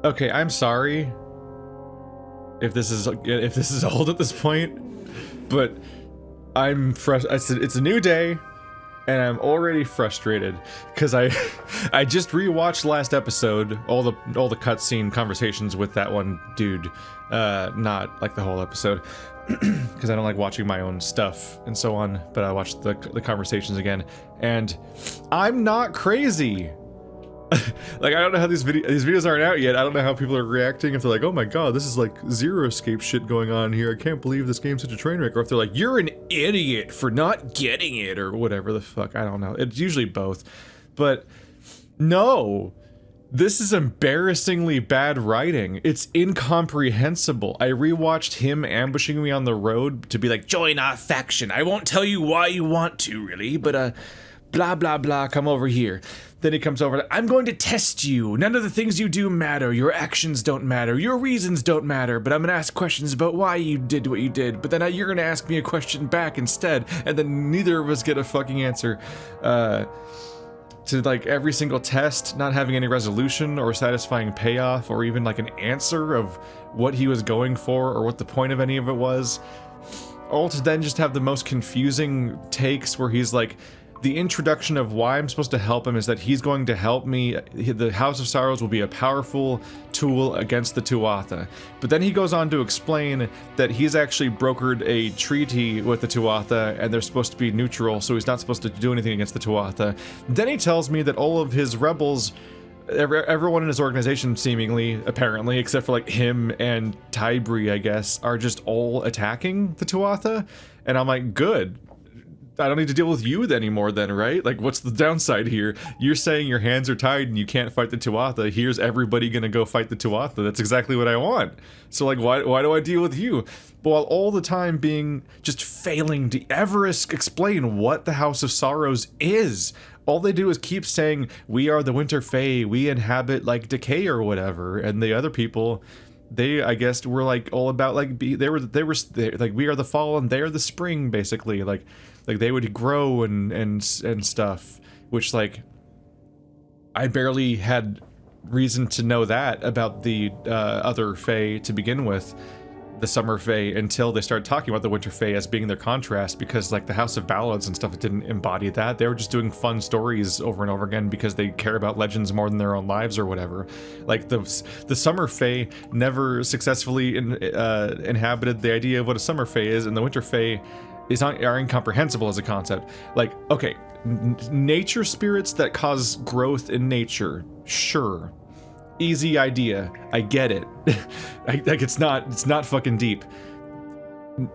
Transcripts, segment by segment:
Okay, I'm sorry if this is old at this point, but I'm it's a new day, and I'm already frustrated because I just rewatched last episode, all the cutscene conversations with that one dude, not like the whole episode, because I don't like watching my own stuff and so on. But I watched the conversations again, and I'm not crazy. Like, I don't know how these videos aren't out yet. I don't know how people are reacting, if they're like, oh my god, this is like Zero Escape shit going on here, I can't believe this game's such a train wreck, or if they're like, you're an idiot for not getting it, or whatever the fuck. I don't know. It's usually both. But no, this is embarrassingly bad writing. It's incomprehensible. I rewatched him ambushing me on the road to be like, join our faction. I won't tell you why you want to, really, but blah blah blah, come over here. Then he comes over, I'm going to test you. None of the things you do matter. Your actions don't matter. Your reasons don't matter. But I'm going to ask questions about why you did what you did. But then you're going to ask me a question back instead. And then neither of us get a fucking answer. To like every single test, not having any resolution or satisfying payoff or even like an answer of what he was going for or what the point of any of it was. All to then just have the most confusing takes where he's like, the introduction of why I'm supposed to help him is that he's going to help me. The House of Sorrows will be a powerful tool against the Tuatha. But then he goes on to explain that he's actually brokered a treaty with the Tuatha and they're supposed to be neutral, so he's not supposed to do anything against the Tuatha. Then he tells me that all of his rebels, everyone in his organization seemingly, apparently, except for like him and Tybri, I guess, are just all attacking the Tuatha. And I'm like, good. I don't need to deal with you anymore then, right? Like, what's the downside here? You're saying your hands are tied and you can't fight the Tuatha. Here's everybody gonna go fight the Tuatha. That's exactly what I want. So, like, why do I deal with you? But while all the time being just failing to ever explain what the House of Sorrows is. All they do is keep saying, we are the Winter Fae, we inhabit, like, decay or whatever. And the other people, they, I guess, were, like, all about, like, they were like, we are the fall and they are the spring, basically. Like they would grow and stuff, which, like, I barely had reason to know that about the other Fae to begin with, the Summer Fae, until they started talking about the Winter Fae as being their contrast, because, like, the House of Ballads and stuff didn't embody that. They were just doing fun stories over and over again because they care about legends more than their own lives or whatever. Like, the Summer Fae never successfully inhabited the idea of what a Summer Fae is, and the Winter Fae are incomprehensible as a concept. Like, okay, nature spirits that cause growth in nature, sure, easy idea, I get it. Like, it's not fucking deep.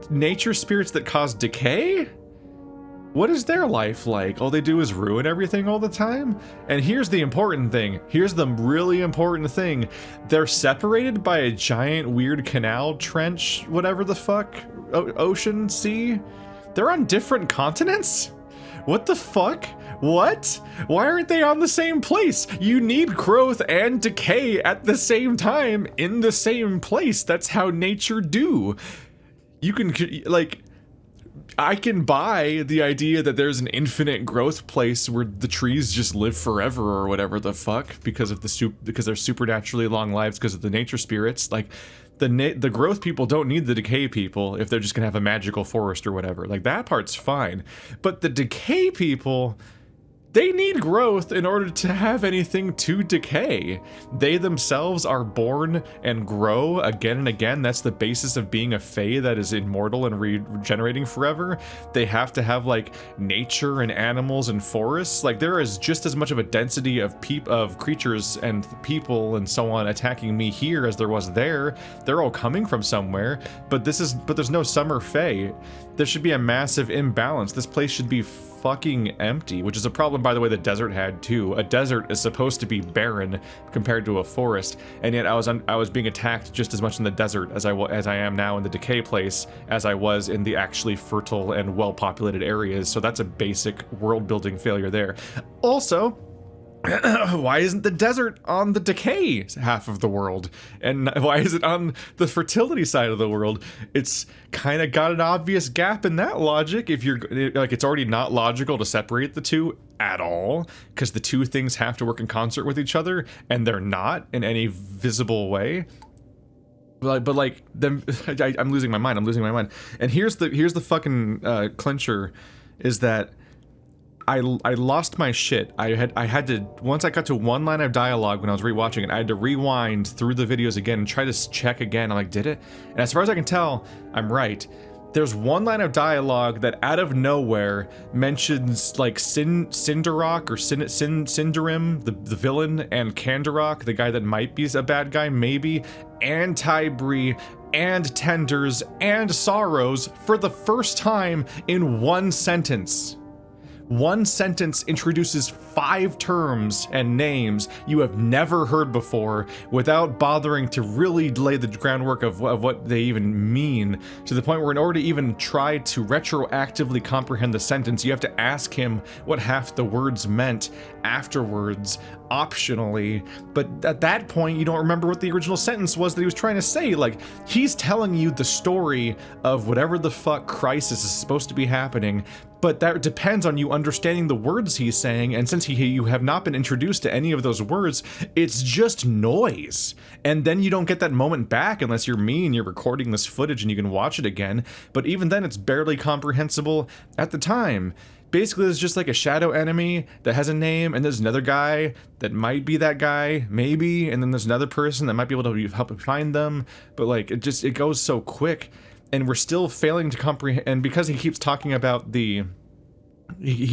Nature spirits that cause decay? What is their life like? All they do is ruin everything all the time? And here's the important thing. Here's the really important thing. They're separated by a giant weird canal, trench, whatever the fuck, ocean, sea? They're on different continents? What the fuck? What? Why aren't they on the same place? You need growth and decay at the same time in the same place. That's how nature do. You can, like, I can buy the idea that there's an infinite growth place where the trees just live forever or whatever the fuck because of because they're supernaturally long lives because of the nature spirits. Like, the growth people don't need the decay people if they're just gonna have a magical forest or whatever. Like, that part's fine. But the decay people, they need growth in order to have anything to decay. They themselves are born and grow again and again. That's the basis of being a fae that is immortal and regenerating forever. They have to have, like, nature and animals and forests. Like, there is just as much of a density of creatures and people and so on attacking me here as there was there. They're all coming from somewhere, but there's no summer fae. There should be a massive imbalance. This place should be fucking empty, which is a problem, by the way, the desert had too. A desert is supposed to be barren compared to a forest, and yet I was being attacked just as much in the desert as I am now in the decay place as I was in the actually fertile and well-populated areas. So that's a basic world-building failure there. Also, why isn't the desert on the decay half of the world? And why is it on the fertility side of the world? It's kind of got an obvious gap in that logic. If you're like, it's already not logical to separate the two at all, because the two things have to work in concert with each other, and they're not in any visible way. But like, them, I'm losing my mind. I'm losing my mind. And here's the fucking clincher, is that I lost my shit. I had to, once I got to one line of dialogue when I was rewatching it, I had to rewind through the videos again and try to check again. I'm like, did it? And as far as I can tell, I'm right. There's one line of dialogue that out of nowhere mentions like Cinderock or Cinderim, the villain, and Kandarok, the guy that might be a bad guy, maybe, and Tybri, and Tenders, and Sorrows for the first time in one sentence. One sentence introduces 5 terms and names you have never heard before without bothering to really lay the groundwork of what they even mean, to the point where in order to even try to retroactively comprehend the sentence, you have to ask him what half the words meant afterwards, optionally. But at that point, you don't remember what the original sentence was that he was trying to say. Like, he's telling you the story of whatever the fuck crisis is supposed to be happening, but that depends on you understanding the words he's saying, and since you have not been introduced to any of those words, it's just noise. And then you don't get that moment back unless you're me and you're recording this footage and you can watch it again, but even then it's barely comprehensible at the time. Basically, there's just like a shadow enemy that has a name, and there's another guy that might be that guy, maybe, and then there's another person that might be able to help find them, but like, it goes so quick. And we're still failing to comprehend, and because he keeps talking about he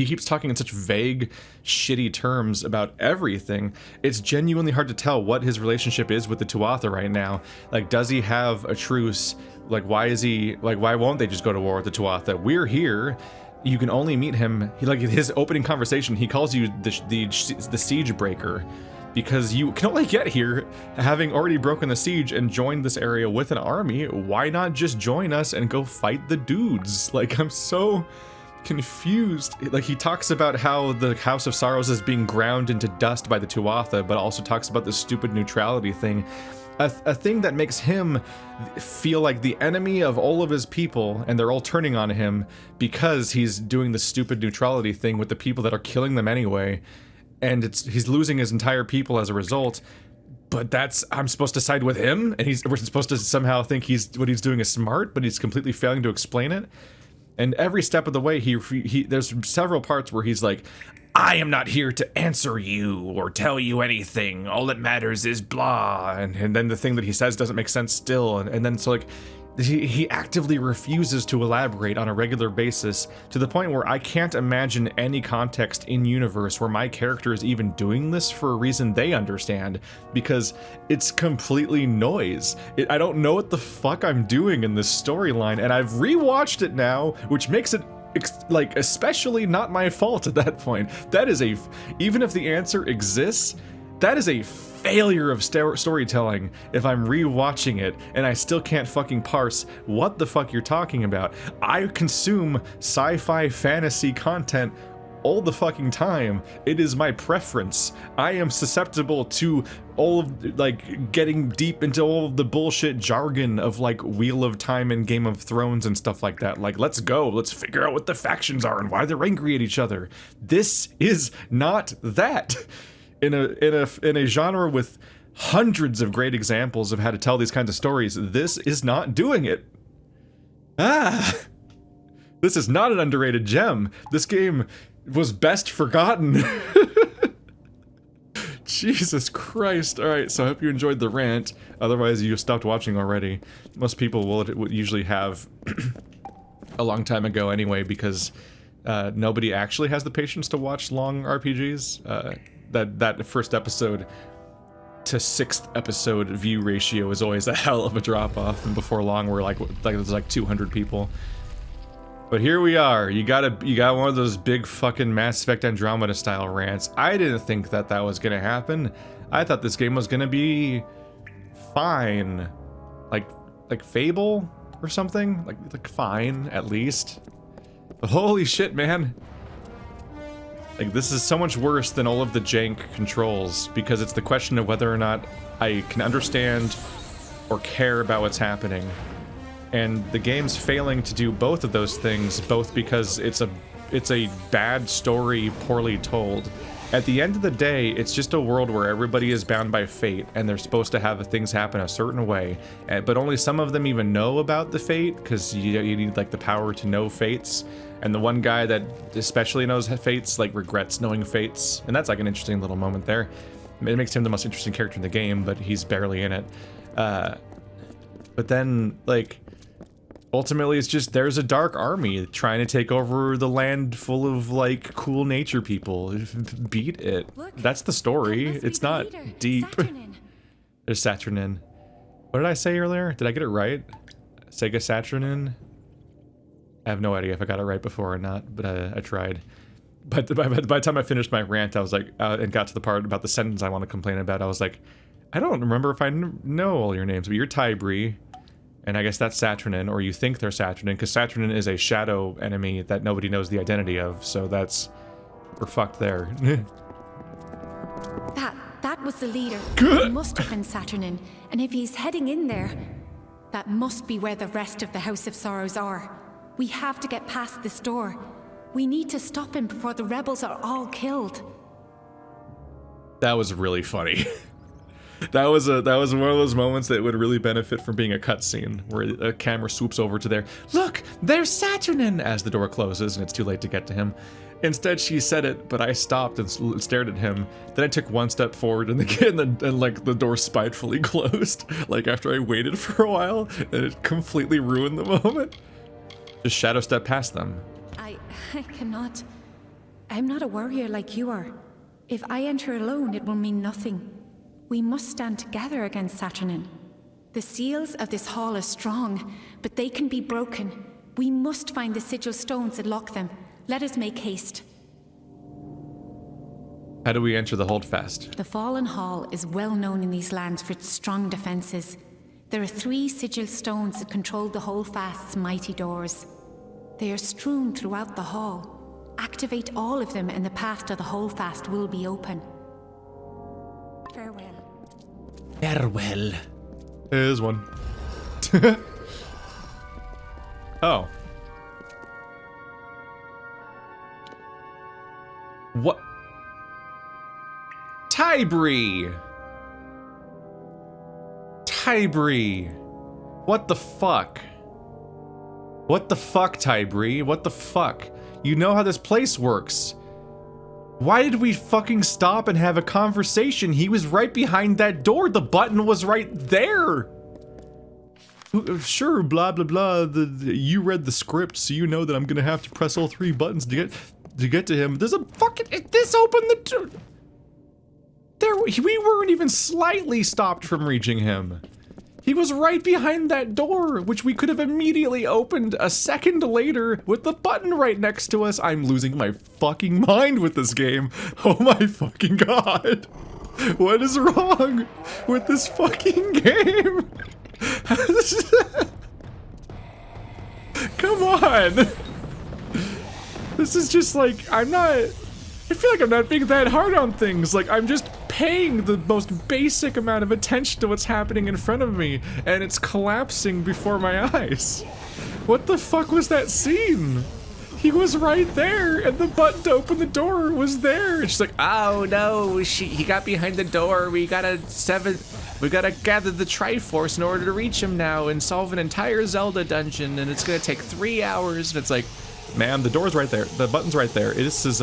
keeps talking in such vague, shitty terms about everything, it's genuinely hard to tell what his relationship is with the Tuatha right now. Like, does he have a truce? Like, why won't they just go to war with the Tuatha? We're here. You can only meet him, like his opening conversation, he calls you the siege breaker, because you can only get here having already broken the siege and joined this area with an army. Why not just join us and go fight the dudes? Like, I'm so confused. Like, he talks about how the House of Sorrows is being ground into dust by the Tuatha, but also talks about this stupid neutrality thing. A thing that makes him feel like the enemy of all of his people, and they're all turning on him because he's doing the stupid neutrality thing with the people that are killing them anyway. And he's losing his entire people as a result, but I'm supposed to side with him, and we're supposed to somehow think what he's doing is smart, but he's completely failing to explain it. And every step of the way, there's several parts where he's like, I am not here to answer you or tell you anything. All that matters is blah. And then the thing that he says doesn't make sense still. And then so like, he actively refuses to elaborate on a regular basis, to the point where I can't imagine any context in universe where my character is even doing this for a reason they understand, because it's completely noise. I don't know what the fuck I'm doing in this storyline, and I've rewatched it now, which makes it like especially not my fault at that point. That is even if the answer exists, that is a failure of storytelling if I'm rewatching it and I still can't fucking parse what the fuck you're talking about. I consume sci-fi fantasy content all the fucking time. It is my preference. I am susceptible to all of, like, getting deep into all of the bullshit jargon of, like, Wheel of Time and Game of Thrones and stuff like that. Like, let's figure out what the factions are and why they're angry at each other. This is not that. In a genre with hundreds of great examples of how to tell these kinds of stories, this is not doing it. This is not an underrated gem. This game was best forgotten. Jesus Christ. Alright, so I hope you enjoyed the rant. Otherwise, you stopped watching already. Most people would usually have a long time ago anyway, because nobody actually has the patience to watch long RPGs. That first episode to 6th episode view ratio is always a hell of a drop-off, and before long we're like there's like 200 people. But here we are. You got one of those big fucking Mass Effect Andromeda style rants. I didn't think that was gonna happen. I thought this game was gonna be fine, like Fable or something, like fine at least. But holy shit, man. Like, this is so much worse than all of the jank controls, because it's the question of whether or not I can understand or care about what's happening. And the game's failing to do both of those things, both because it's a a bad story poorly told. At the end of the day, it's just a world where everybody is bound by fate, and they're supposed to have things happen a certain way, but only some of them even know about the fate, because you need like the power to know fates. And the one guy that especially knows fates like regrets knowing fates, and that's like an interesting little moment there. It makes him the most interesting character in the game, but he's barely in it. But then like ultimately, it's just there's a dark army trying to take over the land full of like cool nature people. Beat it. Look, that's the story. It's not deep. There's Saturnin. What did I say earlier? Did I get it right? Sega Saturnin? I have no idea if I got it right before or not, but I tried. But by the time I finished my rant, I was like, and got to the part about the sentence I want to complain about, I was like, I don't remember if I know all your names, but you're Tybri. And I guess that's Saturnin, or you think they're Saturnin, because Saturnin is a shadow enemy that nobody knows the identity of, so that's... we're fucked there. That was the leader. It must have been Saturnin, and if he's heading in there, that must be where the rest of the House of Sorrows are. We have to get past this door. We need to stop him before the rebels are all killed. That was really funny. That was one of those moments that would really benefit from being a cutscene, where a camera swoops over to there. Look, there's Saturnin! As the door closes and it's too late to get to him. Instead, she said it, but I stopped and stared at him. Then I took one step forward, and like the door spitefully closed. Like after I waited for a while, and it completely ruined the moment. Just shadow step past them. I cannot. I'm not a warrior like you are. If I enter alone, it will mean nothing. We must stand together against Saturnin. The seals of this hall are strong, but they can be broken. We must find the sigil stones and lock them. Let us make haste. How do we enter the holdfast? The Fallen Hall is well known in these lands for its strong defenses. There are 3 sigil stones that control the holdfast's mighty doors. They are strewn throughout the hall. Activate all of them and the path to the holdfast will be open. Farewell. Farewell. There's one. Oh. What? Tybri! Tybri! What the fuck? What the fuck, Tybri? What the fuck? You know how this place works. Why did we fucking stop and have a conversation? He was right behind that door. The button was right there. Sure, blah, blah, blah. You read the script, so you know that I'm gonna have to press all 3 buttons to get to him. There's a fucking... This opened the door. We weren't even slightly stopped from reaching him. He was right behind that door, which we could have immediately opened a second later with the button right next to us. I'm losing my fucking mind with this game. Oh my fucking god. What is wrong with this fucking game? Come on. This is just like, I feel like I'm not being that hard on things. Like, I'm just paying the most basic amount of attention to what's happening in front of me, and it's collapsing before my eyes. What the fuck was that scene? He was right there, and the button to open the door was there. And she's like, oh no, he got behind the door. We gotta gather the Triforce in order to reach him now and solve an entire Zelda dungeon, and it's gonna take 3 hours. And it's like, ma'am, the door's right there. The button's right there. This is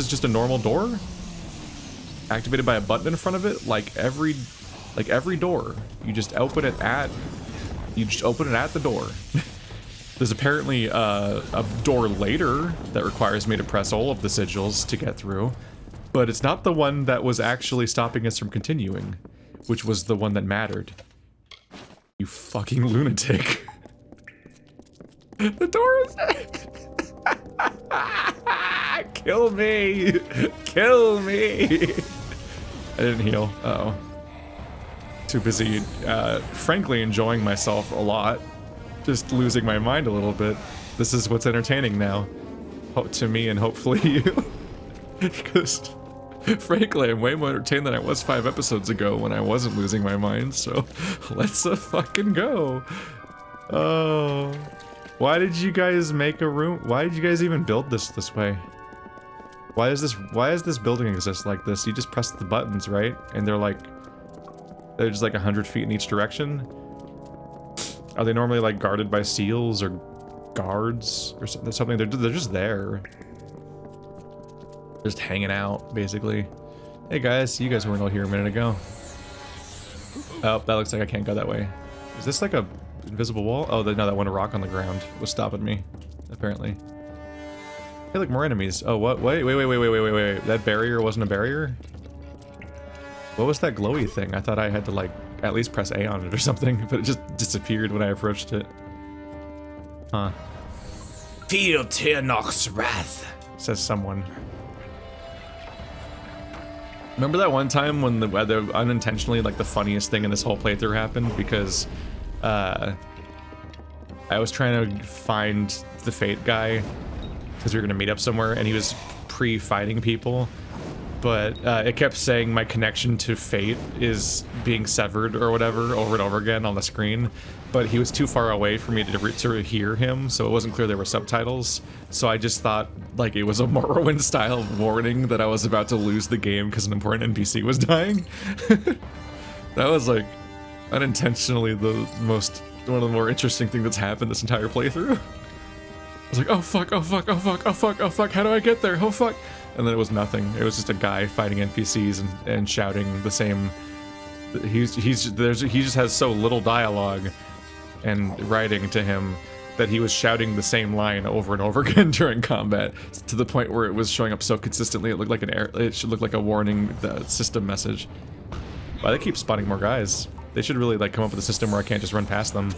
just a normal door, activated by a button in front of it, like every door. You just open it at the door. There's apparently a door later that requires me to press all of the sigils to get through, but it's not the one that was actually stopping us from continuing, which was the one that mattered. You fucking lunatic. The door is... Kill me! Kill me! I didn't heal. Uh-oh. Too busy, frankly enjoying myself a lot. Just losing my mind a little bit. This is what's entertaining now. To me and hopefully you. Because, frankly, I'm way more entertained than I was 5 episodes ago when I wasn't losing my mind, so let's fucking go. Oh... Why did you guys make a room? Why did you guys even build this way? Why does this building exist like this? You just press the buttons, right? And they're just like 100 feet in each direction. Are they normally like guarded by seals or guards or something? They're just there. Just hanging out, basically. Hey guys, you guys weren't all here a minute ago. Oh, that looks like I can't go that way. Is this like a invisible wall? Oh, no, that one rock on the ground was stopping me, apparently. Hey, look, more enemies. Oh, what? Wait. That barrier wasn't a barrier? What was that glowy thing? I thought I had to, like, at least press A on it or something, but it just disappeared when I approached it. Huh. Feel Tyrnok's wrath, says someone. Remember that one time when the unintentionally, like, the funniest thing in this whole playthrough happened? Because, I was trying to find the Fate guy, because we were going to meet up somewhere, and he was pre-fighting people, but it kept saying my connection to Fate is being severed or whatever over and over again on the screen, but he was too far away for me to hear him, so it wasn't clear there were subtitles, so I just thought like it was a Morrowind style warning that I was about to lose the game because an important NPC was dying. That was like unintentionally one of the more interesting things that's happened this entire playthrough. I was like, oh fuck, oh fuck, oh fuck, oh fuck, oh fuck, how do I get there? Oh fuck. And then it was nothing. It was just a guy fighting NPCs and shouting the same. He just has so little dialogue and writing to him that he was shouting the same line over and over again during combat, to the point where it was showing up so consistently it looked like it should look like a warning system message. Why they keep spawning more guys? They should really like come up with a system where I can't just run past them.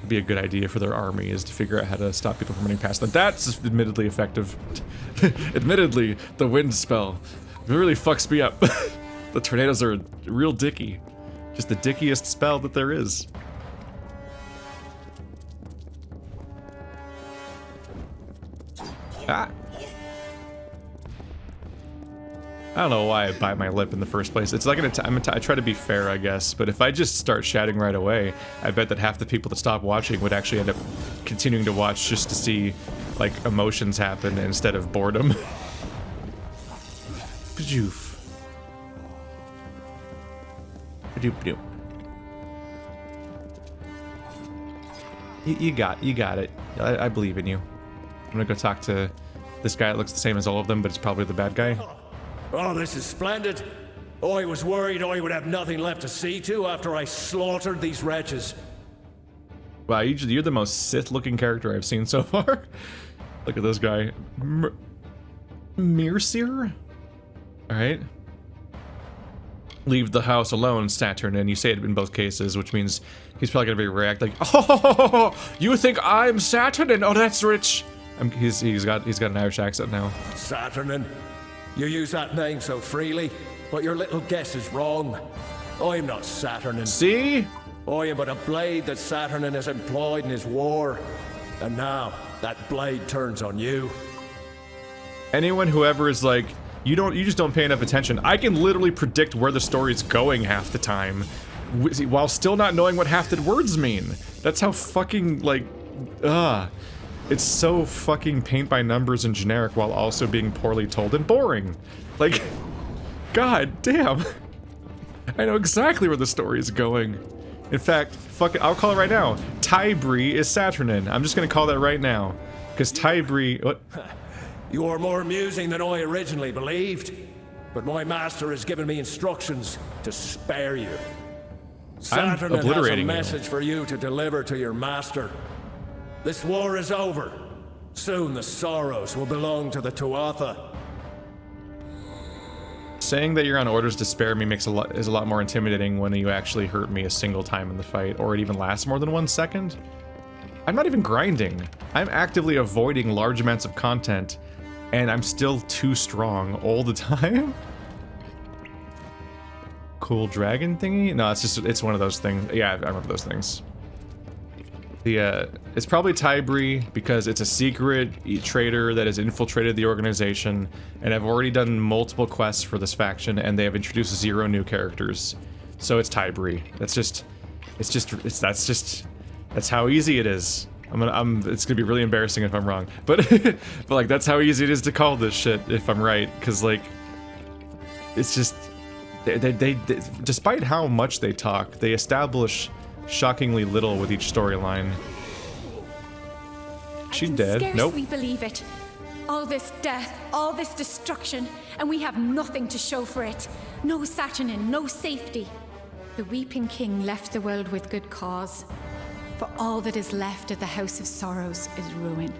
Be a good idea for their army is to figure out how to stop people from running past them. That's admittedly effective. Admittedly, the wind spell really fucks me up. The tornadoes are real dicky. Just the dickiest spell that there is. Ah. I don't know why I bite my lip in the first place. It's like I try to be fair, I guess, but if I just start shouting right away, I bet that half the people that stop watching would actually end up continuing to watch just to see, like, emotions happen instead of boredom. Pajoof. Padoop-doop. You got it. I believe in you. I'm gonna go talk to this guy that looks the same as all of them, but it's probably the bad guy. Oh, this is splendid. I was worried I would have nothing left to see to after I slaughtered these wretches. Wow, you're the most Sith-looking character I've seen so far. Look at this guy. Mircir? Alright. Leave the house alone, Saturn, and you say it in both cases, which means he's probably gonna react like, oh, you think I'm Saturn? Oh, that's rich. He's got an Irish accent now. Saturnin? You use that name so freely, but your little guess is wrong. I am not Saturnin. See? I am but a blade that Saturnin has employed in his war. And now, that blade turns on you. Anyone who ever is like, you just don't pay enough attention. I can literally predict where the story's going half the time, while still not knowing what half the words mean. That's how fucking, like, it's so fucking paint by numbers and generic while also being poorly told and boring. Like, god damn. I know exactly where the story is going. In fact, fuck it, I'll call it right now. Tybri is Saturnin. I'm just gonna call that right now. Because Tybri, what? You are more amusing than I originally believed. But my master has given me instructions to spare you. Saturnin has a message for you to deliver to your master. This war is over. Soon the sorrows will belong to the Tuatha. Saying that you're on orders to spare me is a lot more intimidating when you actually hurt me a single time in the fight, or it even lasts more than 1 second. I'm not even grinding. I'm actively avoiding large amounts of content, and I'm still too strong all the time. Cool dragon thingy? No, it's one of those things. Yeah, I remember those things. It's probably Tybri because it's a secret traitor that has infiltrated the organization, and I've already done multiple quests for this faction, and they have introduced 0 new characters. So it's Tybri. That's just That's how easy it is. It's gonna be really embarrassing if I'm wrong, but but like that's how easy it is to call this shit if I'm right, because like it's just they despite how much they talk, they establish shockingly little with each storyline. She's dead. Nope. I can scarcely believe it. All this death, all this destruction, and we have nothing to show for it. No Saturnin, no safety. The Weeping King left the world with good cause. For all that is left of the House of Sorrows is ruin.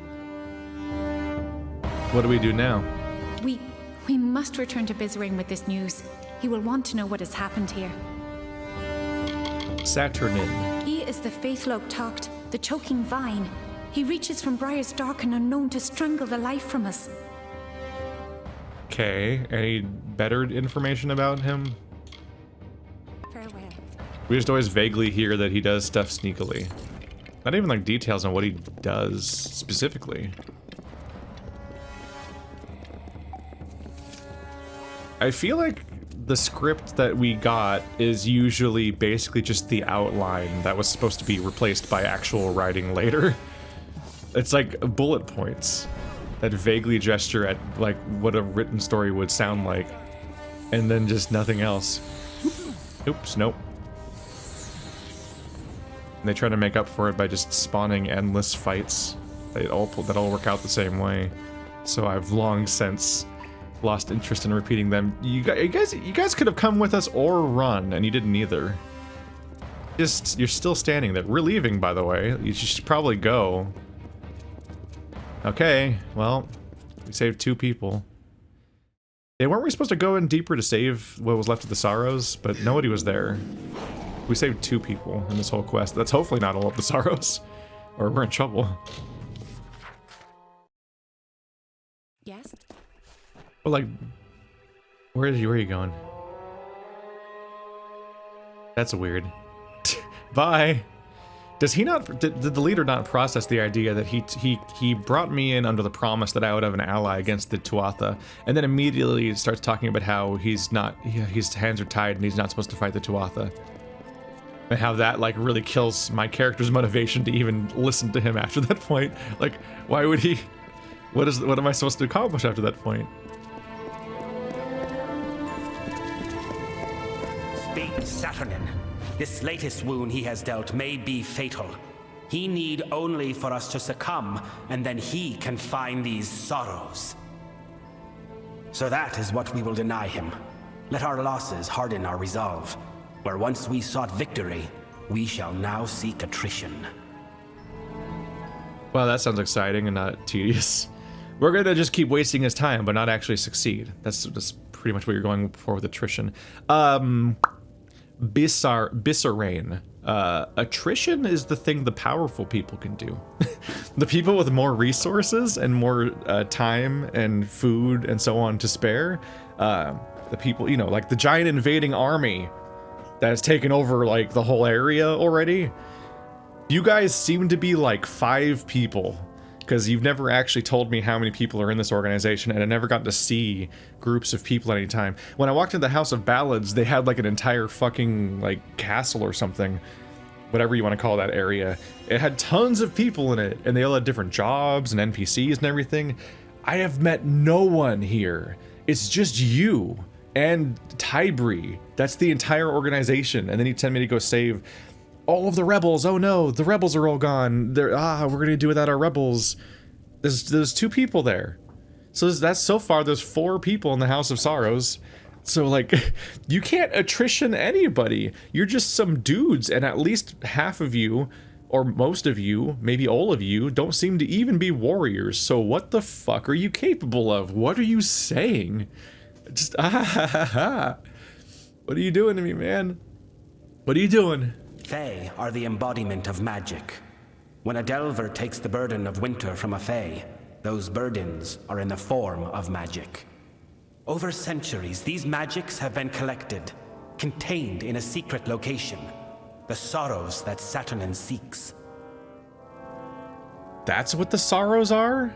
What do we do now? We must return to Bizrain with this news. He will want to know what has happened here. Saturnin. He is the faithful oak talked, the choking vine. He reaches from briars dark and unknown to strangle the life from us. Okay, any better information about him? Farewell. We just always vaguely hear that he does stuff sneakily. Not even like details on what he does specifically. I feel like the script that we got is usually basically just the outline that was supposed to be replaced by actual writing later. It's like bullet points that vaguely gesture at like what a written story would sound like, and then just nothing else. Oops, nope. And they try to make up for it by just spawning endless fights that all work out the same way. So I've long since lost interest in repeating them. You guys could have come with us or run, and you didn't either. You're still standing there. We're leaving, by the way. You should probably go. Okay, well, we saved 2 people. Yeah, weren't we supposed to go in deeper to save what was left of the Sorrows? But nobody was there. We saved 2 people in this whole quest. That's hopefully not all of the Sorrows, or we're in trouble. Yes? Well, like, where are you going? That's weird. Bye. Does he not? Did the leader not process the idea that he brought me in under the promise that I would have an ally against the Tuatha, and then immediately starts talking about how his hands are tied and he's not supposed to fight the Tuatha, and how that like really kills my character's motivation to even listen to him after that point. Like, why would he? What am I supposed to accomplish after that point? Speak, Saturnin. This latest wound he has dealt may be fatal. He need only for us to succumb, and then he can find these sorrows. So that is what we will deny him. Let our losses harden our resolve. Where once we sought victory, we shall now seek attrition. Well, that sounds exciting and not tedious. We're gonna just keep wasting his time, but not actually succeed. That's pretty much what you're going for with attrition. Bizrain. Attrition is the thing the powerful people can do. The people with more resources and more time and food and so on to spare, the people, you know, like the giant invading army that has taken over like the whole area already. You guys seem to be like 5 people, because you've never actually told me how many people are in this organization, and I never got to see groups of people at any time. When I walked into the House of Ballads, they had like an entire fucking like castle or something, whatever you want to call that area. It had tons of people in it, and they all had different jobs and NPCs and everything. I have met no one here. It's just you and Tybri. That's the entire organization, and then you send me to go save all of the rebels. Oh no, the rebels are all gone. We're gonna do without our rebels. There's 2 people there. So that's so far there's 4 people in the House of Sorrows. So like, you can't attrition anybody. You're just some dudes, and at least half of you, or most of you, maybe all of you, don't seem to even be warriors. So what the fuck are you capable of? What are you saying? Just What are you doing to me, man? What are you doing? Fae are the embodiment of magic. When a delver takes the burden of winter from a Fae, those burdens are in the form of magic. Over centuries, these magics have been collected, contained in a secret location. The sorrows that Saturnin seeks. That's what the sorrows are?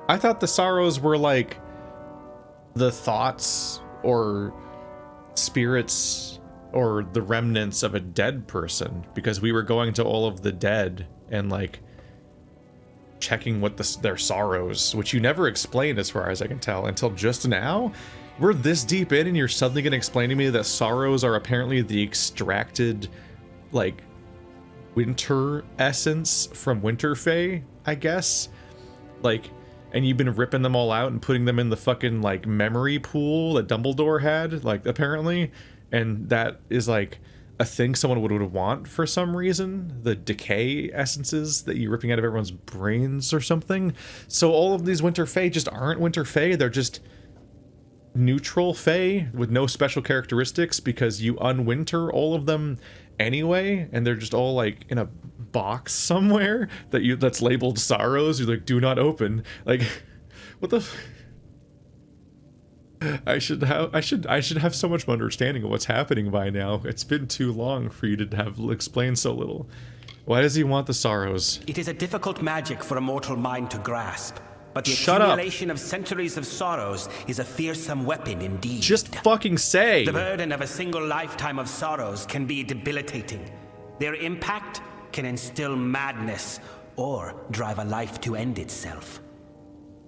I thought the sorrows were like the thoughts or spirits or the remnants of a dead person, because we were going to all of the dead and like checking what their sorrows, which you never explained as far as I can tell until just now. We're this deep in and you're suddenly gonna explain to me that sorrows are apparently the extracted like winter essence from Winterfell, I guess. Like, and you've been ripping them all out and putting them in the fucking like memory pool that Dumbledore had, like apparently, and that is like a thing someone would want for some reason, the decay essences that you're ripping out of everyone's brains or something. So all of these Winterfell just aren't Winterfell, they're just neutral Fae with no special characteristics because you unwinter all of them anyway, and they're just all like in a box somewhere that's labeled sorrows. You're like, do not open. Like, what the I should have so much more understanding of what's happening by now. It's been too long for you to have explained so little. Why does he want the sorrows? It is a difficult magic for a mortal mind to grasp, but the accumulation of centuries of sorrows is a fearsome weapon indeed. Just fucking say! The burden of a single lifetime of sorrows can be debilitating. Their impact can instill madness or drive a life to end itself.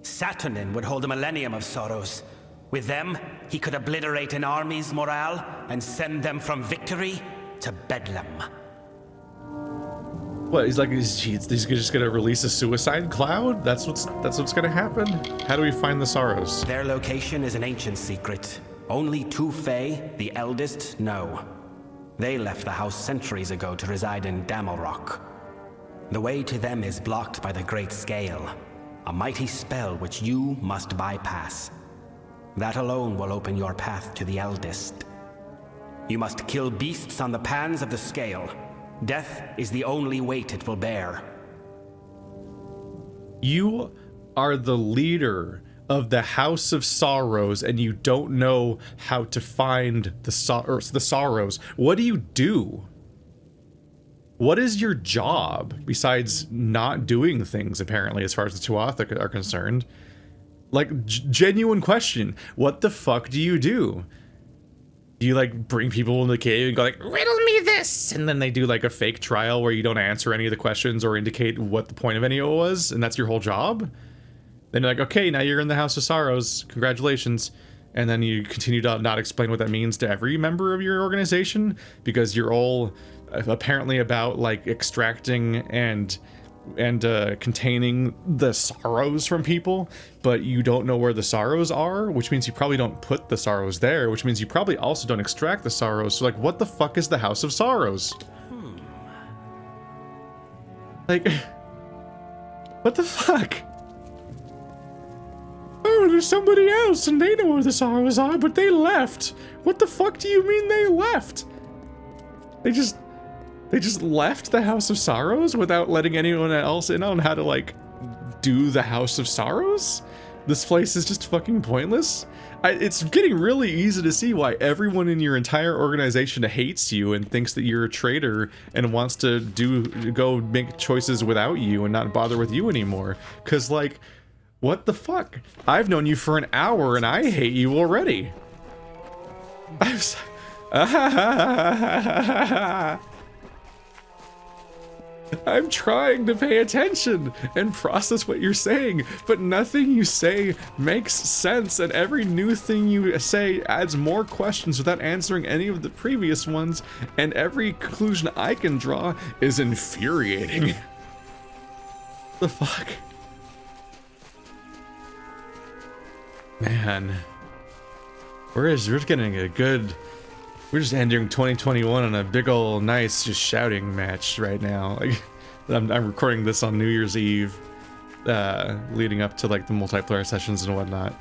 Saturnin would hold a millennium of sorrows. With them, he could obliterate an army's morale and send them from victory to bedlam. What, he's like, he's just gonna release a suicide cloud? That's what's gonna happen? How do we find the sorrows? Their location is an ancient secret. Only two Fae, the eldest, know. They left the house centuries ago to reside in Damelrock. The way to them is blocked by the Great Scale, a mighty spell which you must bypass. That alone will open your path to the eldest. You must kill beasts on the pans of the scale. Death is the only weight it will bear. You are the leader of the House of Sorrows, and you don't know how to find the sorrows. What do you do? What is your job besides not doing things, apparently, as far as the Tuatha are concerned? Like, genuine question. What the fuck do you do? Do you like bring people in the cave and go like, riddle me this, and then they do like a fake trial where you don't answer any of the questions or indicate what the point of any of it was, and that's your whole job? Then you're like, okay, now you're in the House of Sorrows, congratulations. And then you continue to not explain what that means to every member of your organization because you're all apparently about like extracting and containing the sorrows from people, but you don't know where the sorrows are, which means you probably don't put the sorrows there, which means you probably also don't extract the sorrows. So like, what the fuck is the House of Sorrows? Like, what the fuck? Oh, there's somebody else and they know where the sorrows are, but they left. What the fuck do you mean they left? They just left the House of Sorrows without letting anyone else in on how to, like, do the House of Sorrows? This place is just fucking pointless? It's getting really easy to see why everyone in your entire organization hates you and thinks that you're a traitor and wants to go make choices without you and not bother with you anymore. 'Cause, like, what the fuck? I've known you for an hour and I hate you already. I'm trying to pay attention and process what you're saying, but nothing you say makes sense, and every new thing you say adds more questions without answering any of the previous ones, and every conclusion I can draw is infuriating. The fuck? Man. We're just getting a good... We're just ending 2021 on a big ol' nice just shouting match right now. Like, I'm recording this on New Year's Eve, leading up to like the multiplayer sessions and whatnot,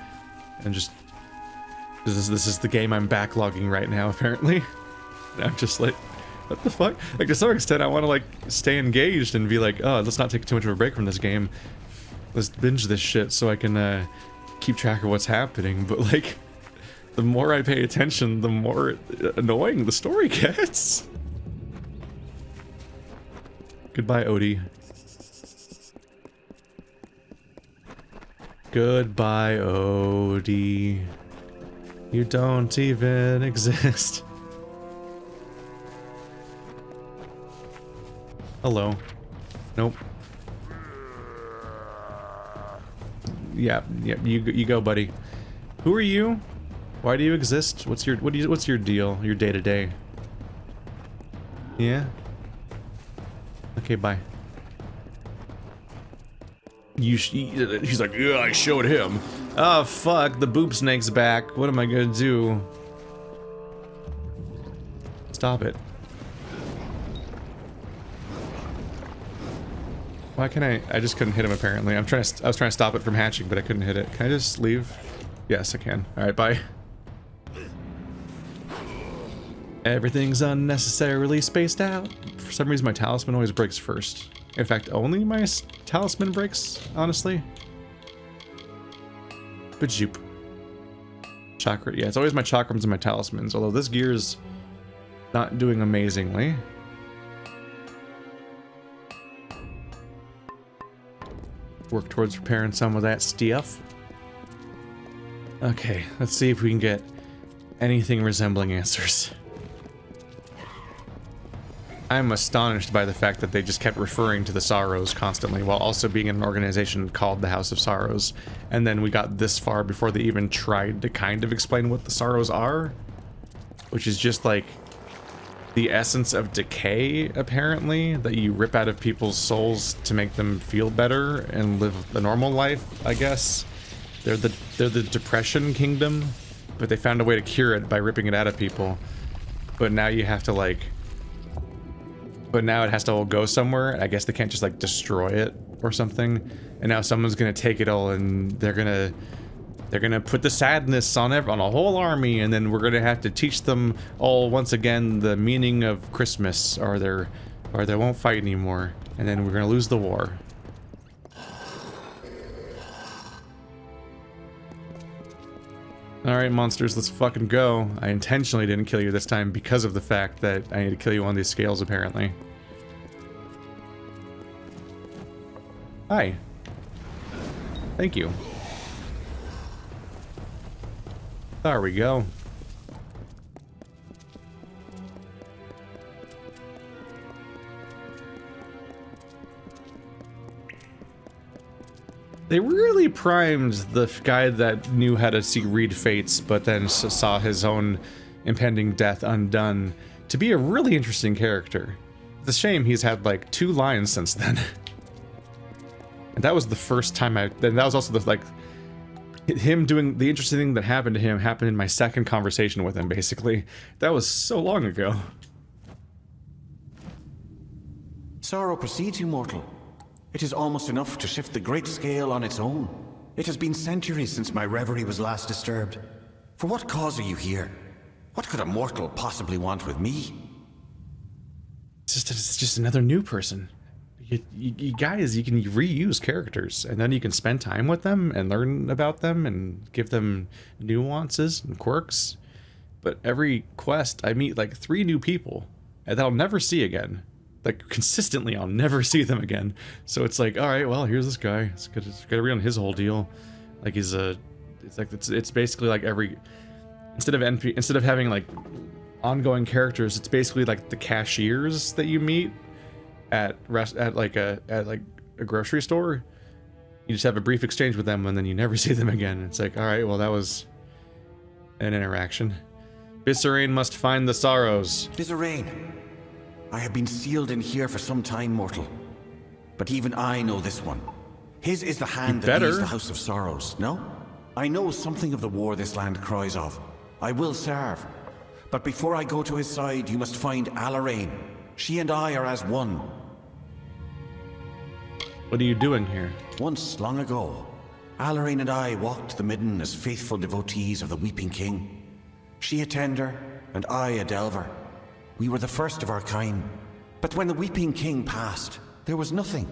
and just this is the game I'm backlogging right now apparently. And I'm just like, what the fuck? Like to some extent, I want to like stay engaged and be like, oh, let's not take too much of a break from this game. Let's binge this shit so I can keep track of what's happening. But like, the more I pay attention, the more annoying the story gets. Goodbye, Odie. Goodbye, Odie. You don't even exist. Hello. Nope. Yeah, you go, buddy. Who are you? Why do you exist? What's your deal? Your day to day? Yeah. Okay, bye. He's like, yeah, I showed him. Oh fuck, the boop snake's back. What am I gonna do? Stop it. Why can I just couldn't hit him apparently. I was trying to stop it from hatching, but I couldn't hit it. Can I just leave? Yes, I can. Alright, bye. Everything's unnecessarily spaced out. For some reason my talisman always breaks first. In fact, only my talisman breaks, honestly. Bajoop. Chakra, yeah, it's always my chakrams and my talismans, although this gear is not doing amazingly. Work towards repairing some of that stuff. Okay, let's see if we can get anything resembling answers. I'm astonished by the fact that they just kept referring to the Sorrows constantly while also being in an organization called the House of Sorrows. And then we got this far before they even tried to kind of explain what the Sorrows are. Which is just like the essence of decay, apparently, that you rip out of people's souls to make them feel better and live a normal life, I guess. They're the depression kingdom, but they found a way to cure it by ripping it out of people. But now you have to like... But now it has to all go somewhere. I guess they can't just like destroy it or something. And now someone's gonna take it all and they're gonna put the sadness on on a whole army, and then we're gonna have to teach them all once again the meaning of Christmas, or they won't fight anymore, and then we're gonna lose the war. Alright, monsters, let's fucking go. I intentionally didn't kill you this time because of the fact that I need to kill you on these scales, apparently. Hi. Thank you. There we go. They really primed the guy that knew how to read fates, but then saw his own impending death undone, to be a really interesting character. It's a shame he's had like 2 lines since then. And that was the first time then that was also the like him doing the interesting thing that happened to him happened in my second conversation with him, basically. That was so long ago. Sorrow precedes you, mortal. It is almost enough to shift the great scale on its own. It has been centuries since my reverie was last disturbed. For what cause are you here? What could a mortal possibly want with me? It's just another new person. You guys, you can reuse characters, and then you can spend time with them and learn about them and give them nuances and quirks. But every quest, I meet like 3 new people that I'll never see again. Like, consistently, I'll never see them again. So it's like, all right, well, here's this guy. It's gotta read on his whole deal. Like, it's basically like every, instead of having like ongoing characters, it's basically like the cashiers that you meet at a grocery store. You just have a brief exchange with them and then you never see them again. It's like, all right, well, that was an interaction. Biserain must find the Sorrows. Biserain, I have been sealed in here for some time, mortal. But even I know this one. His is the hand that leads the House of Sorrows, no? I know something of the war this land cries of. I will serve. But before I go to his side, you must find Almain. She and I are as one. What are you doing here? Once, long ago, Almain and I walked the midden as faithful devotees of the Weeping King. She a tender, and I a delver. We were the first of our kind. But when the Weeping King passed, there was nothing.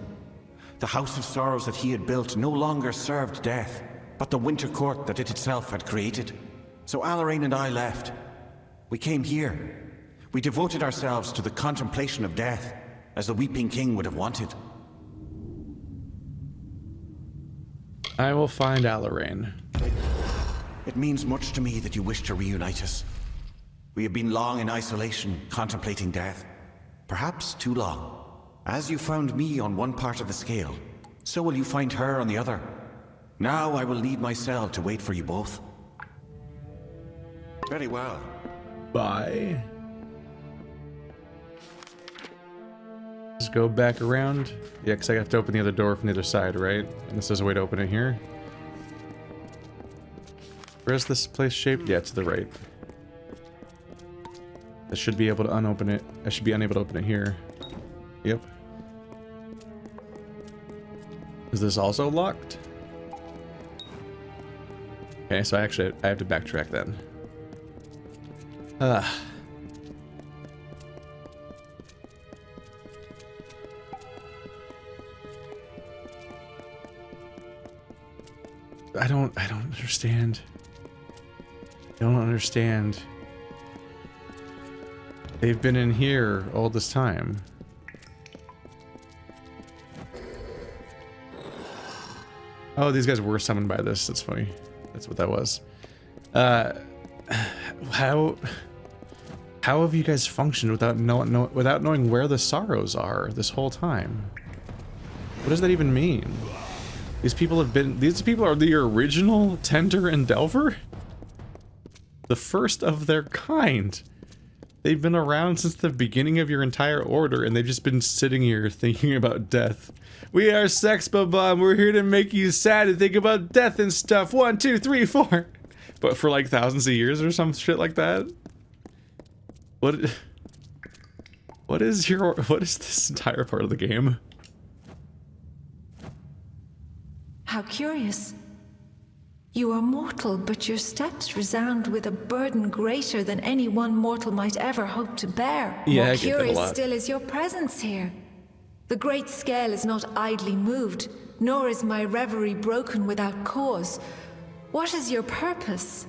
The House of Sorrows that he had built no longer served death, but the winter court that it itself had created. So Almain and I left. We came here. We devoted ourselves to the contemplation of death, as the Weeping King would have wanted. I will find Almain. It means much to me that you wish to reunite us. We have been long in isolation, contemplating death. Perhaps too long. As you found me on one part of the scale, so will you find her on the other. Now I will leave my cell to wait for you both. Very well. Bye. Just go back around. Yeah, because I have to open the other door from the other side, right? And this is a way to open it here. Where's this place shaped? Yeah, to the right. I should be able to unopen it. I should be unable to open it here. Yep. Is this also locked? Okay, so I have to backtrack then. I don't understand. I don't understand. They've been in here all this time. Oh, these guys were summoned by this. That's funny. That's what that was. How have you guys functioned without knowing where the sorrows are this whole time? What does that even mean? These people are the original Tender and Delver? The first of their kind. They've been around since the beginning of your entire order, and they've just been sitting here thinking about death. We are Sex Babam, we're here to make you sad and think about death and stuff. 1, 2, 3, 4. But for like thousands of years or some shit like that? What is this entire part of the game? How curious. You are mortal, but your steps resound with a burden greater than any one mortal might ever hope to bear. Yeah, More curious still is your presence here. The great scale is not idly moved, nor is my reverie broken without cause. What is your purpose?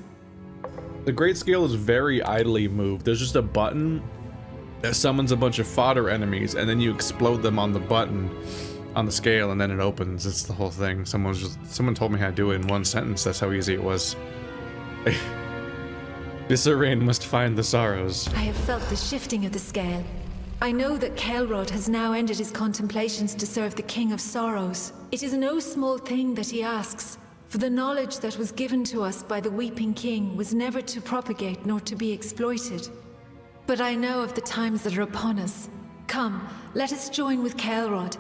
The great scale is very idly moved. There's just a button that summons a bunch of fodder enemies, and then you explode them on the button on the scale, and then it opens. It's the whole thing. Someone told me how to do it in one sentence. That's how easy it was. Disarray must find the sorrows. I have felt the shifting of the scale. I know that Caelrod has now ended his contemplations to serve the King of Sorrows. It is no small thing that he asks, for the knowledge that was given to us by the Weeping King was never to propagate nor to be exploited. But I know of the times that are upon us. Come, let us join with Caelrod.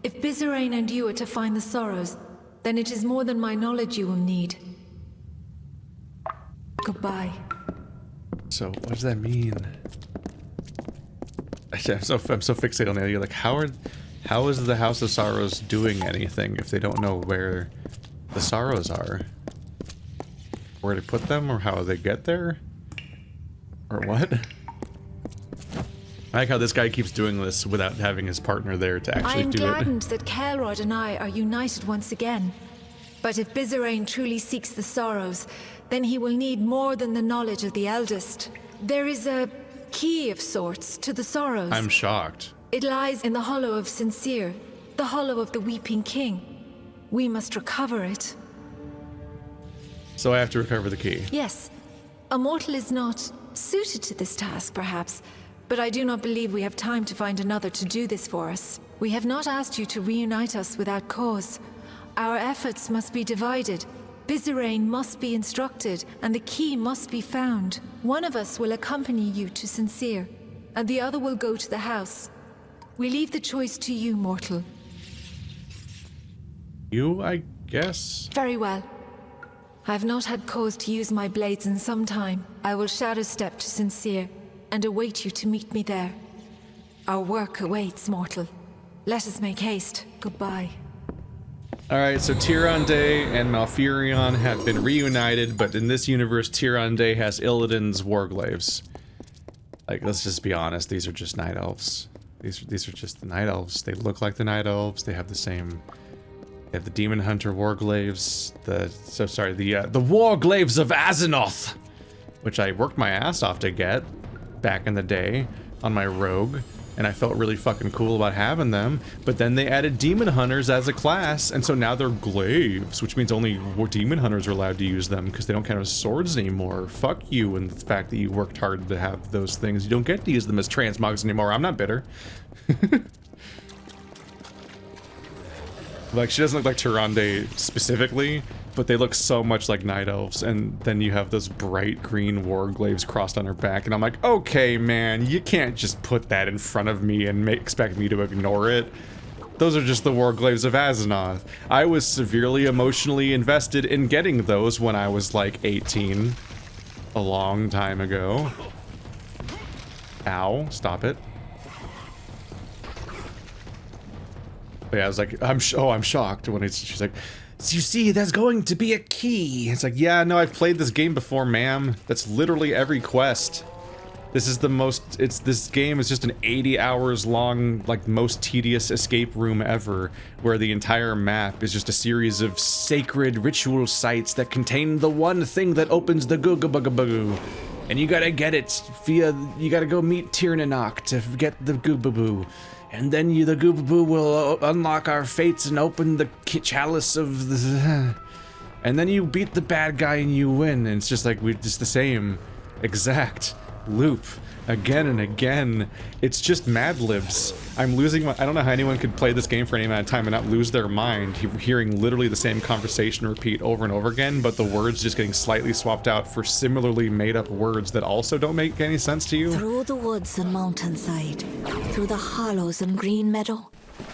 If Bizarrain and you are to find the sorrows, then it is more than my knowledge you will need. Goodbye. So, what does that mean? I'm so fixated on the idea, like, how is the House of Sorrows doing anything if they don't know where the sorrows are? Where to put them, or how they get there? Or what? I like how this guy keeps doing this without having his partner there to actually do it. I am gladdened that Caelrod and I are united once again. But if Bizarrain truly seeks the sorrows, then he will need more than the knowledge of the eldest. There is a key of sorts to the sorrows. I'm shocked. It lies in the hollow of Sincere, the hollow of the Weeping King. We must recover it. So I have to recover the key. Yes. A mortal is not suited to this task, perhaps, but I do not believe we have time to find another to do this for us. We have not asked you to reunite us without cause. Our efforts must be divided. Bizarrain must be instructed, and the key must be found. One of us will accompany you to Sincere, and the other will go to the house. We leave the choice to you, mortal. You, I guess? Very well. I have not had cause to use my blades in some time. I will shadow step to Sincere, and await you to meet me there. Our work awaits, mortal. Let us make haste. Goodbye. Alright, so Tyrande and Malfurion have been reunited, but in this universe, Tyrande has Illidan's warglaves. Like, let's just be honest, these are just night elves. These are just the night elves. They look like the night elves. They have the same... They have the Demon Hunter warglaves. The warglaves of Azzinoth! Which I worked my ass off to get back in the day on my rogue. And I felt really fucking cool about having them, but then they added Demon Hunters as a class, and so now they're glaives, which means only Demon Hunters are allowed to use them, because they don't count as swords anymore. Fuck you and the fact that you worked hard to have those things. You don't get to use them as transmogs anymore. I'm not bitter. Like, she doesn't look like Tyrande specifically, but they look so much like night elves, and then you have those bright green warglaives crossed on her back, and I'm like, okay, man, you can't just put that in front of me and expect me to ignore it. Those are just the warglaives of Azeroth. I was severely emotionally invested in getting those when I was like 18. A long time ago. Ow, stop it. But yeah, I was like, I'm shocked when she's like, so you see, there's going to be a key. It's like, yeah, no, I've played this game before, ma'am. That's literally every quest. This is the most, this game is just an 80 hours long, like, most tedious escape room ever, where the entire map is just a series of sacred ritual sites that contain the one thing that opens the Googabugaboo. And you gotta get it via, you gotta go meet Tirnanok to get the Goobaboo. And then the Goobaboo will unlock our fates and open the chalice of the... And then you beat the bad guy and you win. And it's just like, just the same exact loop again and again. It's just Mad Libs. I'm losing my... I don't know how anyone could play this game for any amount of time and not lose their mind hearing literally the same conversation repeat over and over again, but the words just getting slightly swapped out for similarly made up words that also don't make any sense to you. Through the woods and mountainside, through the hollows and green meadow,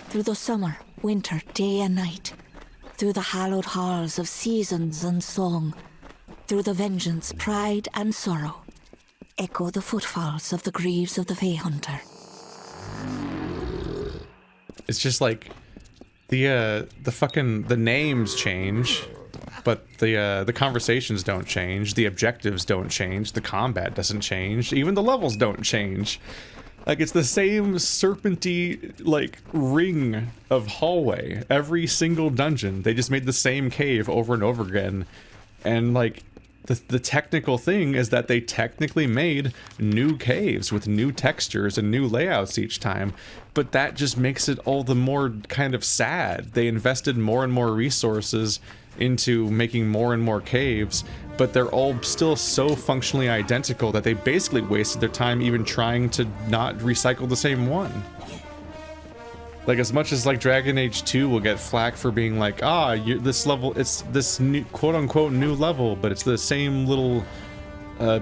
through the summer, winter, day and night, through the hallowed halls of seasons and song, through the vengeance, pride and sorrow, echo the footfalls of the greaves of the Fey Hunter. It's just like the names change, but the conversations don't change, the objectives don't change, the combat doesn't change, even the levels don't change. Like, it's the same serpenty, like, ring of hallway every single dungeon. They just made the same cave over and over again, and like, the technical thing is that they technically made new caves with new textures and new layouts each time, but that just makes it all the more kind of sad. They invested more and more resources into making more and more caves, but they're all still so functionally identical that they basically wasted their time even trying to not recycle the same one. Like, as much as like Dragon Age 2 will get flack for being like, this level, it's this new quote-unquote new level, but it's the same little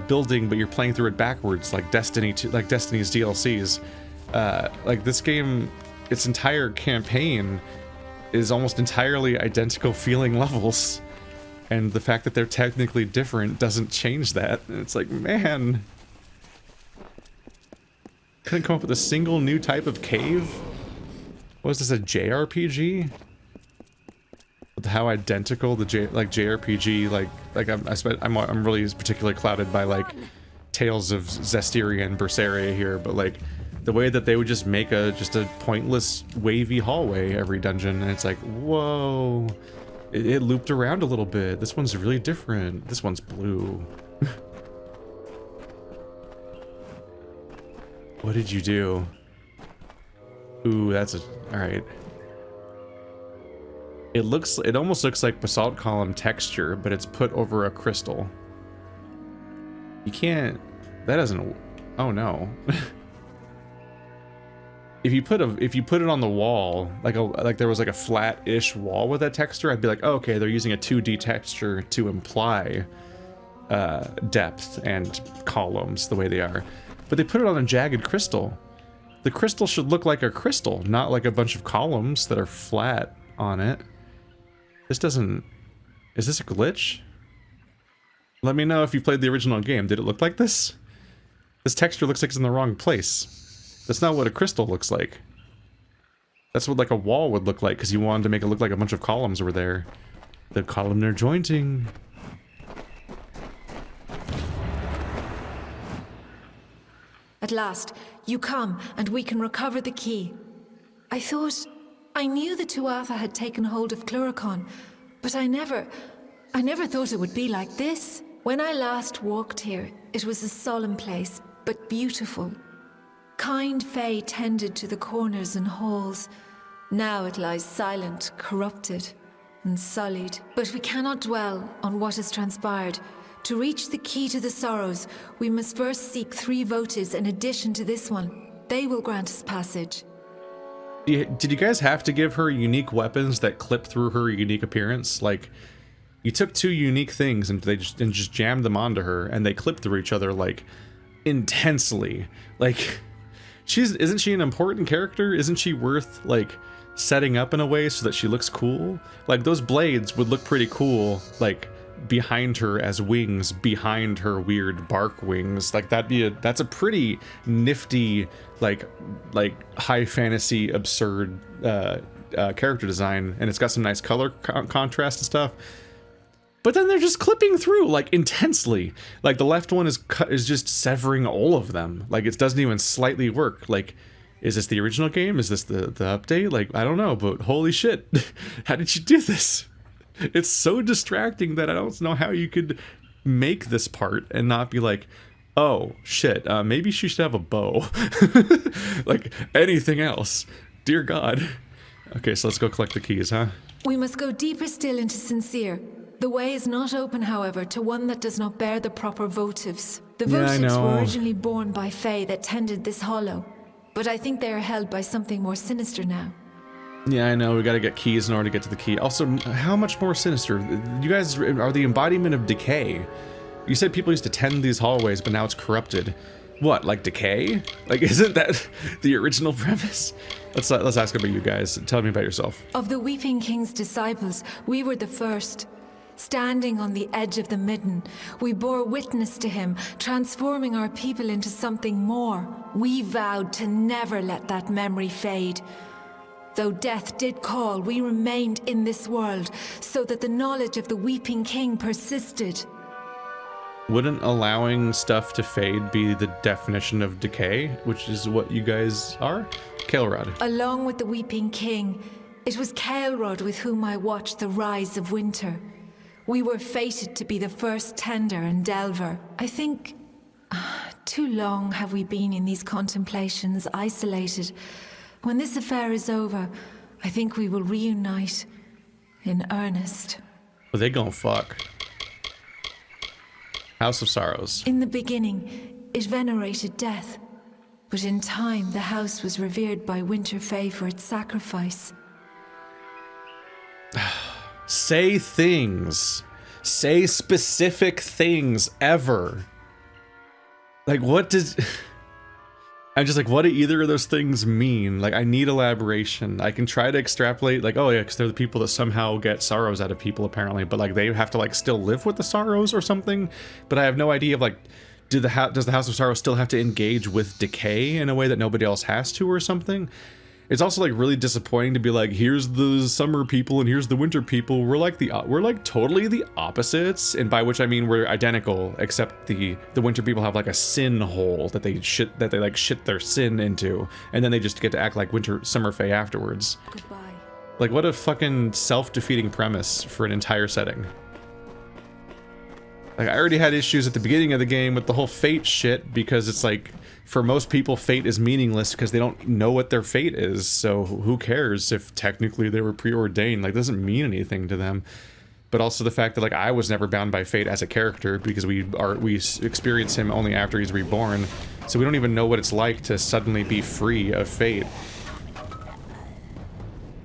building, but you're playing through it backwards, like Destiny 2, like Destiny's DLCs. Like, this game, its entire campaign is almost entirely identical feeling levels, and the fact that they're technically different doesn't change that. And it's like, man, couldn't come up with a single new type of cave? Was this a JRPG? With how identical the JRPG, I'm really particularly clouded by like Tales of Zestiria and Berseria here, but like the way that they would just make just a pointless wavy hallway every dungeon, and it's like, whoa, it looped around a little bit. This one's really different. This one's blue. What did you do? Ooh, that's alright. It almost looks like basalt column texture, but it's put over a crystal. You can't, that doesn't, oh no. If you put it on the wall, like there was like a flat-ish wall with that texture, I'd be like, oh, okay, they're using a 2D texture to imply depth and columns the way they are. But they put it on a jagged crystal. The crystal should look like a crystal, not like a bunch of columns that are flat on it. This doesn't... Is this a glitch? Let me know if you played the original game. Did it look like this? This texture looks like it's in the wrong place. That's not what a crystal looks like. That's what like a wall would look like, because you wanted to make it look like a bunch of columns were there. The columnar jointing. At last, you come, and we can recover the key. I knew the Tuatha had taken hold of Cluricon, but I never thought it would be like this. When I last walked here, it was a solemn place, but beautiful. Kind Fae tended to the corners and halls. Now it lies silent, corrupted, and sullied. But we cannot dwell on what has transpired. To reach the key to the sorrows, we must first seek 3 votives in addition to this one. They will grant us passage. Did you guys have to give her unique weapons that clip through her unique appearance? Like, you took two unique things and they just jammed them onto her, and they clip through each other like intensely. Like, isn't she an important character? Isn't she worth like setting up in a way so that she looks cool? Like, those blades would look pretty cool, like behind her as wings, behind her weird bark wings. Like, that's a pretty nifty, like high fantasy absurd character design, and it's got some nice color contrast and stuff. But then they're just clipping through like intensely. Like, the left one is just severing all of them. Like, it doesn't even slightly work. Like, is this the original game? Is this the update? Like, I don't know, but holy shit. How did you do this? It's so distracting that I don't know how you could make this part and not be like, oh shit, maybe she should have a bow. Like, anything else. Dear God. Okay, so let's go collect the keys, huh? We must go deeper still into Sincere. The way is not open, however, to one that does not bear the proper votives. The votives were originally born by Fae that tended this hollow, but I think they are held by something more sinister now. Yeah, I know, we gotta get keys in order to get to the key. Also, how much more sinister? You guys are the embodiment of decay. You said people used to tend these hallways, but now it's corrupted. What, like decay? Like, isn't that the original premise? Let's ask about you guys. Tell me about yourself. Of the Weeping King's disciples, we were the first. Standing on the edge of the midden, we bore witness to him, transforming our people into something more. We vowed to never let that memory fade. Though death did call, we remained in this world, so that the knowledge of the Weeping King persisted. Wouldn't allowing stuff to fade be the definition of decay, which is what you guys are? Kael'rad. Along with the Weeping King, it was Kael'rad with whom I watched the rise of winter. We were fated to be the first tender and delver. I think too long have we been in these contemplations, isolated. When this affair is over, I think we will reunite in earnest. Well, they gon' fuck. House of Sorrows. In the beginning, it venerated death. But in time, the house was revered by Winter Fae for its sacrifice. Say things. Say specific things ever. Like, what does... I'm just like, what do either of those things mean? Like, I need elaboration. I can try to extrapolate, like, oh yeah, because they're the people that somehow get sorrows out of people, apparently, but like, they have to like still live with the sorrows or something. But I have no idea of like, does the House of Sorrows still have to engage with decay in a way that nobody else has to or something? It's also like really disappointing to be like, here's the summer people and here's the winter people. We're like totally the opposites, and by which I mean we're identical, except the winter people have like a sin hole that they shit their sin into, and then they just get to act like summer fae afterwards. Goodbye. Like, what a fucking self-defeating premise for an entire setting. Like, I already had issues at the beginning of the game with the whole fate shit, because it's like, for most people, fate is meaningless because they don't know what their fate is, so who cares if technically they were preordained? Like, it doesn't mean anything to them. But also the fact that, like, I was never bound by fate as a character, because we experience him only after he's reborn, so we don't even know what it's like to suddenly be free of fate.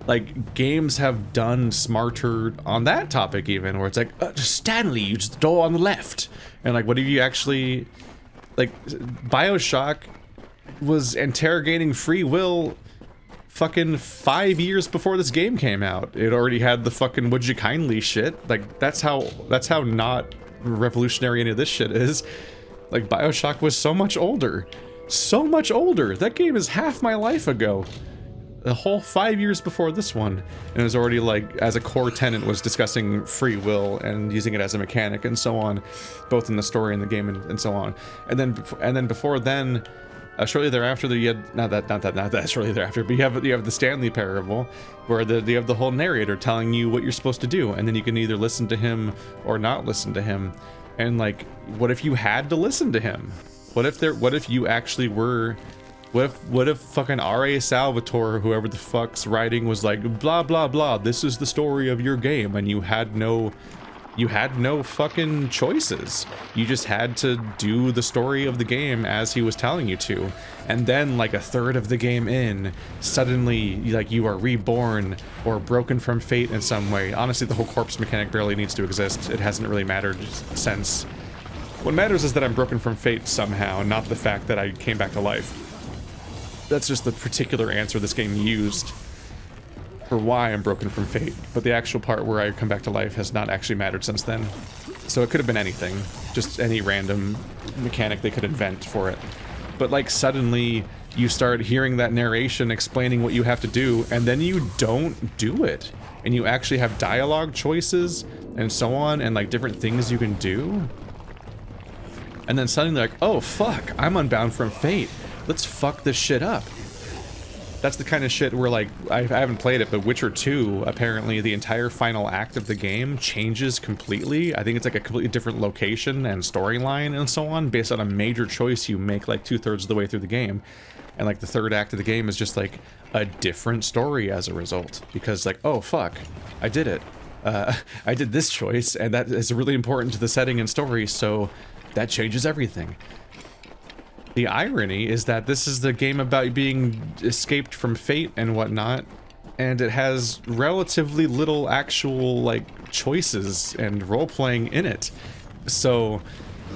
Like, games have done smarter on that topic even, where it's like, Stanley, use the door on the left. And like, what do you actually... Like, BioShock was interrogating free will fucking 5 years before this game came out. It already had the fucking would you kindly shit. Like, that's how not revolutionary any of this shit is. Like, BioShock was so much older. So much older! That game is half my life ago. The whole 5 years before this one, and it was already like, as a core tenet, was discussing free will and using it as a mechanic and so on, both in the story and the game and so on. And then before then, shortly thereafter, you had not that shortly thereafter, but you have the Stanley parable, where you have the whole narrator telling you what you're supposed to do, and then you can either listen to him or not listen to him. And like, what if you had to listen to him? What if you actually were? What if fucking R.A. Salvatore, whoever the fuck's writing, was like, blah blah blah, this is the story of your game, and you had no you had no fucking choices. You just had to do the story of the game as he was telling you to. And then like a third of the game in, suddenly like you are reborn or broken from fate in some way. Honestly, the whole corpse mechanic barely needs to exist. It hasn't really mattered since. What matters is that I'm broken from fate somehow, not the fact that I came back to life. That's just the particular answer this game used for why I'm broken from fate, but the actual part where I come back to life has not actually mattered since then. So it could have been anything, just any random mechanic they could invent for it. But like suddenly you start hearing that narration explaining what you have to do, and then you don't do it. And you actually have dialogue choices and so on, and like different things you can do. And then suddenly like, oh fuck, I'm unbound from fate. Let's fuck this shit up. That's the kind of shit where, like, I haven't played it, but Witcher 2, apparently the entire final act of the game changes completely. I think it's like a completely different location and storyline and so on, based on a major choice you make like 2/3 of the way through the game. And like the third act of the game is just like a different story as a result. Because like, oh fuck, I did it. I did this choice, and that is really important to the setting and story, so that changes everything. The irony is that this is the game about being escaped from fate and whatnot, and it has relatively little actual like choices and role-playing in it. So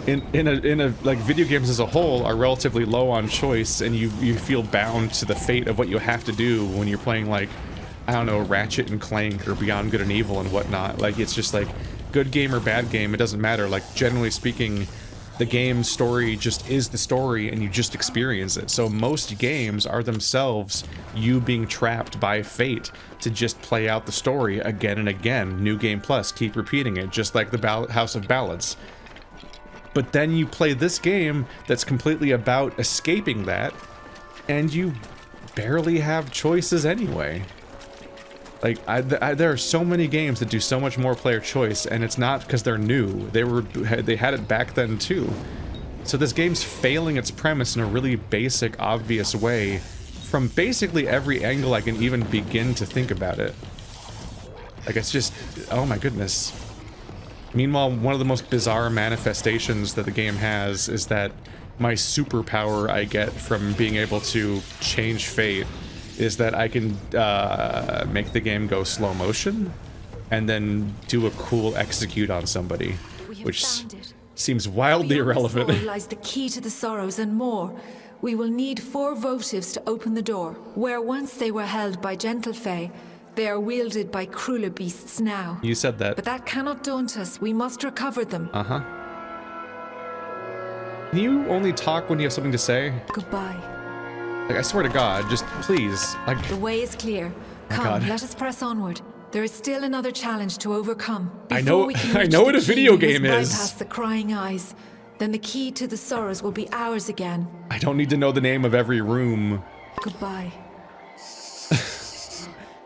in a like, video games as a whole are relatively low on choice, and you feel bound to the fate of what you have to do when you're playing like, I don't know, Ratchet and Clank or Beyond Good and Evil and whatnot. Like, it's just like, good game or bad game, it doesn't matter. Like, generally speaking, the game story just is the story, and you just experience it. So most games are themselves you being trapped by fate to just play out the story again and again. New game plus, keep repeating it, just like the House of Ballads. But then you play this game that's completely about escaping that, and you barely have choices anyway. Like, there are so many games that do so much more player choice, and it's not because they're new. They had it back then too. So this game's failing its premise in a really basic, obvious way from basically every angle I can even begin to think about it. Like, it's just, oh my goodness. Meanwhile, one of the most bizarre manifestations that the game has is that my superpower I get from being able to change fate is that I can make the game go slow motion and then do a cool execute on somebody, which seems wildly irrelevant. Beyond this door lies the key to the sorrows and more. We will need 4 votives to open the door. Where once they were held by gentle fae, they are wielded by crueler beasts now. You said that. But that cannot daunt us. We must recover them. Uh-huh. Can you only talk when you have something to say? Goodbye. Like, I swear to God, just please. Like, the way is clear. Come, let us press onward. There is still another challenge to overcome. I know what a video game is. Bypass the crying eyes. Then the key to the sorrows will be ours again. I don't need to know the name of every room. Goodbye.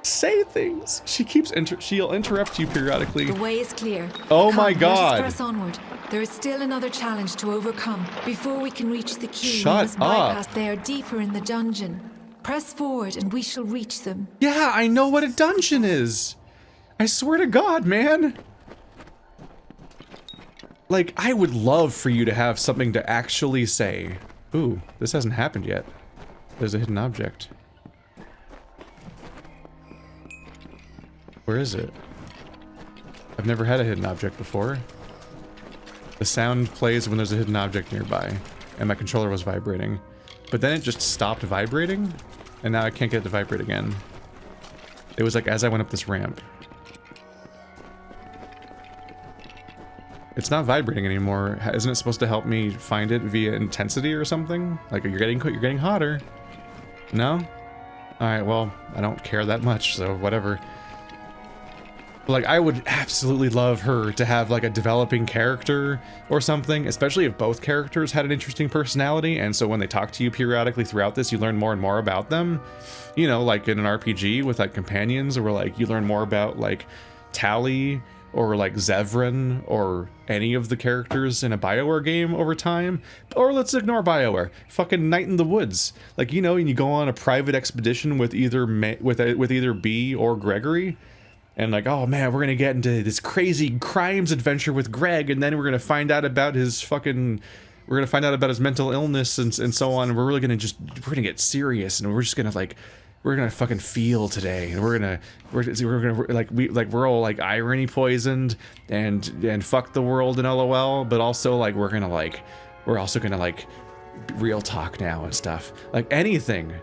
Say things. She keeps she'll interrupt you periodically. The way is clear. Oh my God. Let us press onward. There is still another challenge to overcome. Before we can reach the key, Shut we must bypass. They are deeper in the dungeon. Press forward and we shall reach them. Yeah, I know what a dungeon is. I swear to God, man. Like, I would love for you to have something to actually say. Ooh, this hasn't happened yet. There's a hidden object. Where is it? I've never had a hidden object before. The sound plays when there's a hidden object nearby, and my controller was vibrating. But then it just stopped vibrating, and now I can't get it to vibrate again. It was like as I went up this ramp. It's not vibrating anymore. Isn't it supposed to help me find it via intensity or something? Like, you're getting hotter. No? Alright, well, I don't care that much, so whatever. Like, I would absolutely love her to have, like, a developing character or something, especially if both characters had an interesting personality, and so when they talk to you periodically throughout this, you learn more and more about them. You know, like in an RPG with, like, companions, where, like, you learn more about, like, Tali, or, like, Zevran, or any of the characters in a BioWare game over time. Or let's ignore BioWare. Fucking Night in the Woods. Like, you know, and you go on a private expedition with either either B or Gregory, And like, oh man, we're gonna get into this crazy crimes adventure with Greg, and then we're gonna find out about his fucking, we're gonna find out about his mental illness and so on. And we're really gonna we're gonna get serious, and we're just gonna like, we're gonna fucking feel today, and we're gonna we're all like irony poisoned and fuck the world and LOL, but also like we're also gonna like real talk now and stuff. Like anything.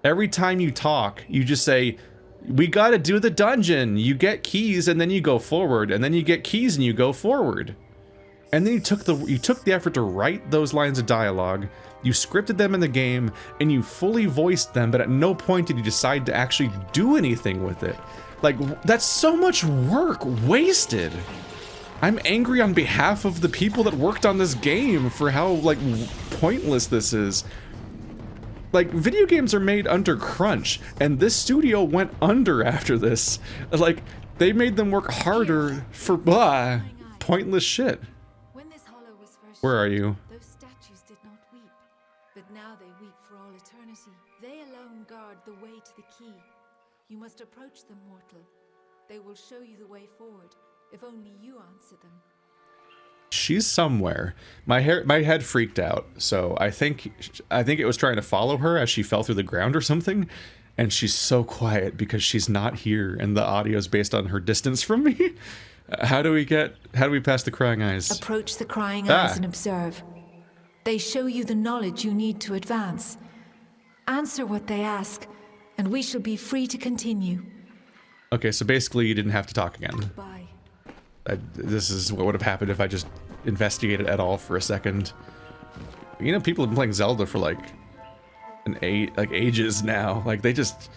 Every time you talk, you just say, we gotta do the dungeon. You get keys and then you go forward, and then you get keys and you go forward. And then you took the effort to write those lines of dialogue, you scripted them in the game, and you fully voiced them, but at no point did you decide to actually do anything with it. Like, that's so much work wasted. I'm angry on behalf of the people that worked on this game for how, like, pointless this is. Like, video games are made under crunch, and this studio went under after this. Like, they made them work harder for pointless shit. Where are you? Those statues did not weep, but now they weep for all eternity. They alone guard the way to the key. You must approach them, mortal. They will show you the way forward, if only you answer them. She's somewhere. My head freaked out, so I think it was trying to follow her as she fell through the ground or something, and she's so quiet because she's not here, and the audio is based on her distance from me. How do we pass the crying eyes? Approach the crying eyes and observe. They show you the knowledge you need to advance. Answer what they ask, and we shall be free to continue. Okay, so basically you didn't have to talk again. Goodbye. This is what would have happened if I just investigated at all for a second. You know, people have been playing Zelda for like ages now. Like, they just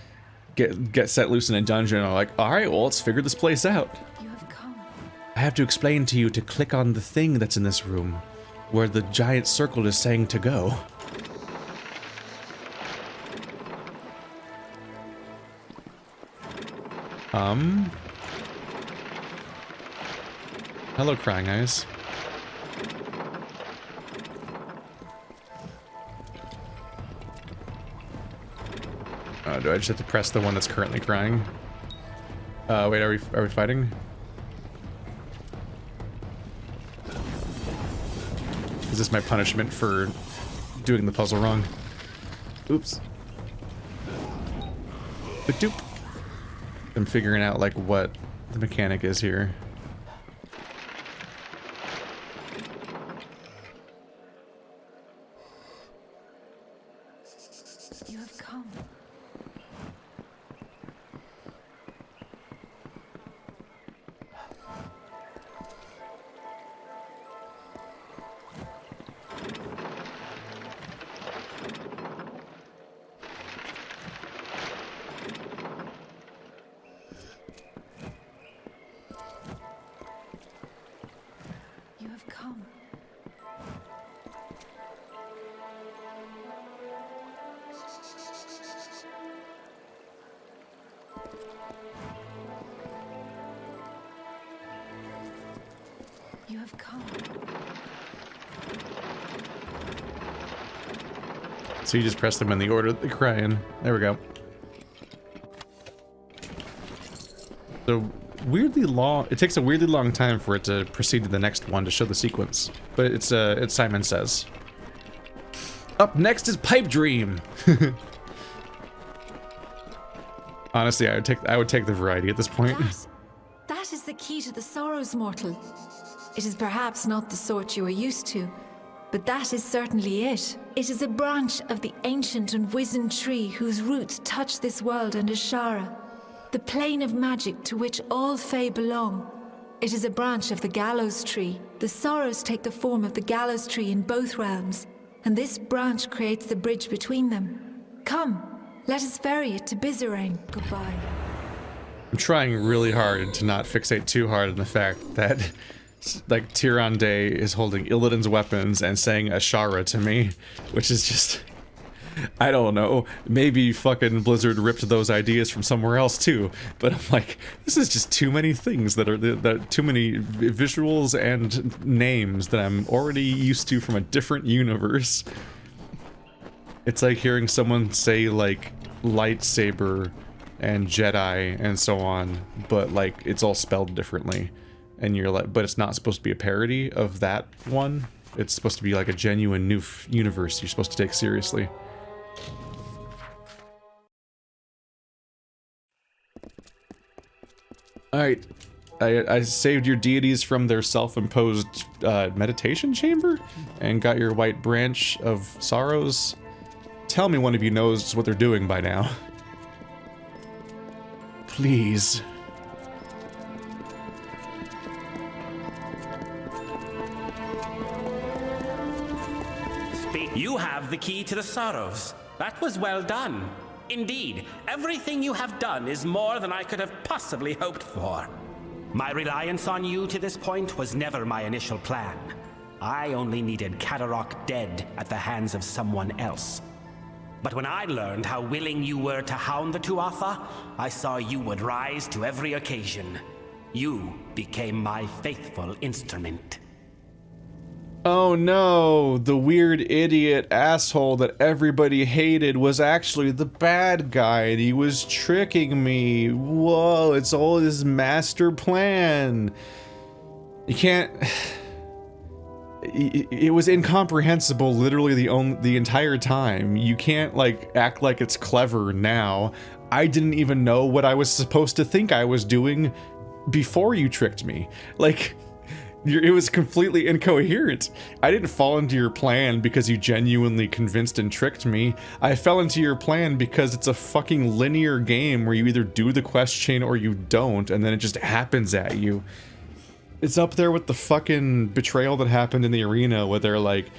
get set loose in a dungeon and are like, all right, well, let's figure this place out. You have come. I have to explain to you to click on the thing that's in this room, where the giant circle is saying to go. Hello, crying eyes. Do I just have to press the one that's currently crying? Wait, are we fighting? Is this my punishment for doing the puzzle wrong? Oops. Ba-doop. I'm figuring out like what the mechanic is here. You have come. You have come. You have come. So you just press them in the order that they're crying. There we go. So weirdly long. It takes a weirdly long time for it to proceed to the next one to show the sequence. But it's Simon Says. Up next is Pipe Dream. Honestly, I would take the variety at this point. That is the key to the sorrows, mortal. It is perhaps not the sort you are used to, but that is certainly it. It is a branch of the ancient and wizened tree whose roots touch this world and Ashara, the plane of magic to which all Fae belong. It is a branch of the gallows tree. The sorrows take the form of the gallows tree in both realms, and this branch creates the bridge between them. Come, let us ferry it to Bizarane. Goodbye. I'm trying really hard to not fixate too hard on the fact that, like, Tyrande is holding Illidan's weapons and saying Ashara to me, which is just, I don't know, maybe fucking Blizzard ripped those ideas from somewhere else too, but I'm like, this is just too many things that are, too many visuals and names that I'm already used to from a different universe. It's like hearing someone say, like, lightsaber and Jedi and so on, but like it's all spelled differently, and you're like, but it's not supposed to be a parody of that one. It's supposed to be like a genuine new universe you're supposed to take seriously. Alright, I saved your deities from their self-imposed meditation chamber and got your white branch of sorrows. Tell me one of you knows what they're doing by now. Please. You have the key to the sorrows. That was well done. Indeed, everything you have done is more than I could have possibly hoped for. My reliance on you to this point was never my initial plan. I only needed Kadarok dead at the hands of someone else. But when I learned how willing you were to hound the Tuatha, I saw you would rise to every occasion. You became my faithful instrument. Oh no, the weird idiot asshole that everybody hated was actually the bad guy, and he was tricking me. Whoa, it's all his master plan. You can't... It was incomprehensible literally the entire time. You can't like act like it's clever now. I didn't even know what I was supposed to think I was doing before you tricked me. Like... It was completely incoherent. I didn't fall into your plan because you genuinely convinced and tricked me. I fell into your plan because it's a fucking linear game where you either do the quest chain or you don't, and then it just happens at you. It's up there with the fucking betrayal that happened in the arena where they're like,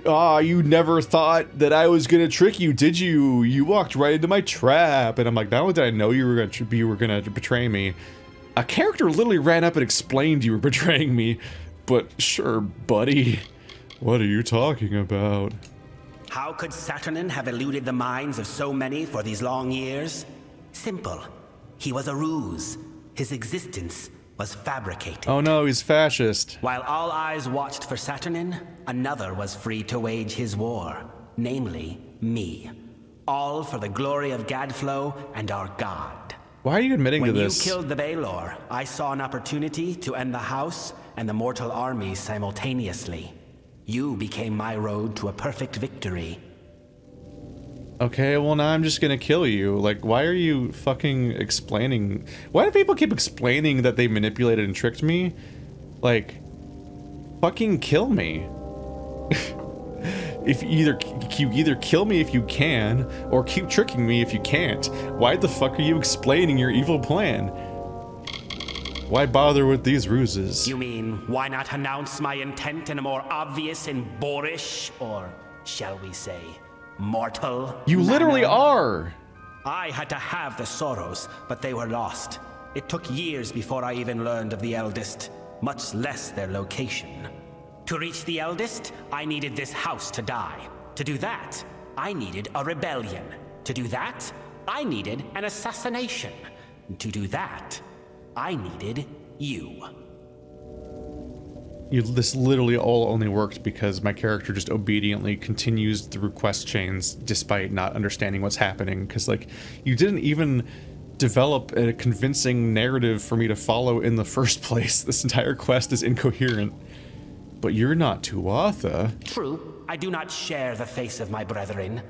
"Ah, you never thought that I was gonna trick you, did you? You walked right into my trap." And I'm like, not only did I know you were gonna betray me, a character literally ran up and explained you were betraying me, but sure, buddy. What are you talking about? How could Saturnin have eluded the minds of so many for these long years? Simple. He was a ruse. His existence was fabricated. Oh no, he's fascist. While all eyes watched for Saturnin, another was free to wage his war. Namely, me. All for the glory of Gadflow and our god. Why are you admitting to this? When you killed the Balor, I saw an opportunity to end the house and the mortal armies simultaneously. You became my road to a perfect victory. Okay, well now I'm just gonna kill you. Like, why are you fucking explaining? Why do people keep explaining that they manipulated and tricked me? Like, fucking kill me. If you either kill me if you can, or keep tricking me if you can't. Why the fuck are you explaining your evil plan? Why bother with these ruses? You mean, why not announce my intent in a more obvious and boorish, or shall we say, mortal You literally manner? are! I had to have the sorrows, but they were lost. It took years before I even learned of the eldest, much less their location. To reach the eldest, I needed this house to die. To do that, I needed a rebellion. To do that, I needed an assassination. To do that, I needed you. This literally all only worked because my character just obediently continues through quest chains despite not understanding what's happening. Because, like, you didn't even develop a convincing narrative for me to follow in the first place. This entire quest is incoherent. But you're not Tuatha. True, I do not share the face of my brethren.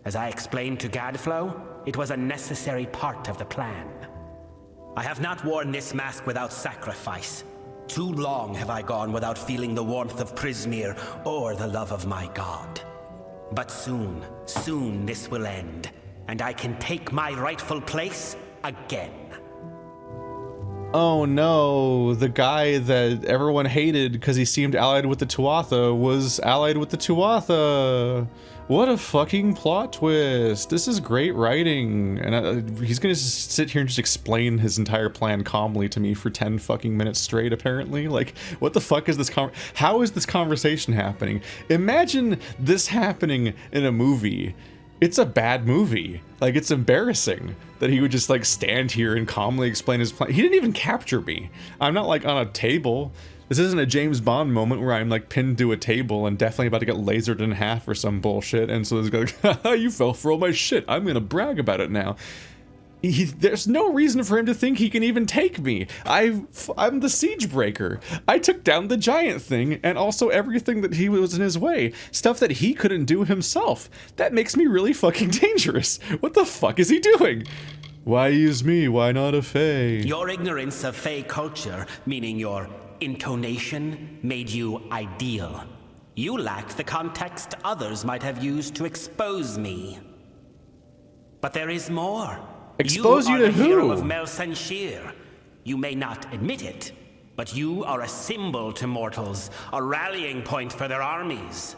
As I explained to Gadflow, it was a necessary part of the plan. I have not worn this mask without sacrifice. Too long have I gone without feeling the warmth of Prismere or the love of my god. But soon, soon this will end, and I can take my rightful place again. Oh no, the guy that everyone hated because he seemed allied with the Tuatha was allied with the Tuatha. What a fucking plot twist. This is great writing. And he's gonna just sit here and just explain his entire plan calmly to me for 10 fucking minutes straight, apparently. Like, what the fuck is this how is this conversation happening? Imagine this happening in a movie. It's a bad movie. Like, it's embarrassing that he would just like stand here and calmly explain his plan. He didn't even capture me. I'm not like on a table. This isn't a James Bond moment where I'm like pinned to a table and definitely about to get lasered in half or some bullshit. And so this guy's like, haha, you fell for all my shit. I'm gonna brag about it now. there's no reason for him to think he can even take me. I'm the siege breaker. I took down the giant thing and also everything that he was in his way. Stuff that he couldn't do himself. That makes me really fucking dangerous. What the fuck is he doing? Why use me? Why not a Fae? Your ignorance of Fae culture, meaning your intonation, made you ideal. You lacked the context others might have used to expose me. But there is more. Expose you to who? You are the hero of Melsenshir. You may not admit it, but you are a symbol to mortals, a rallying point for their armies.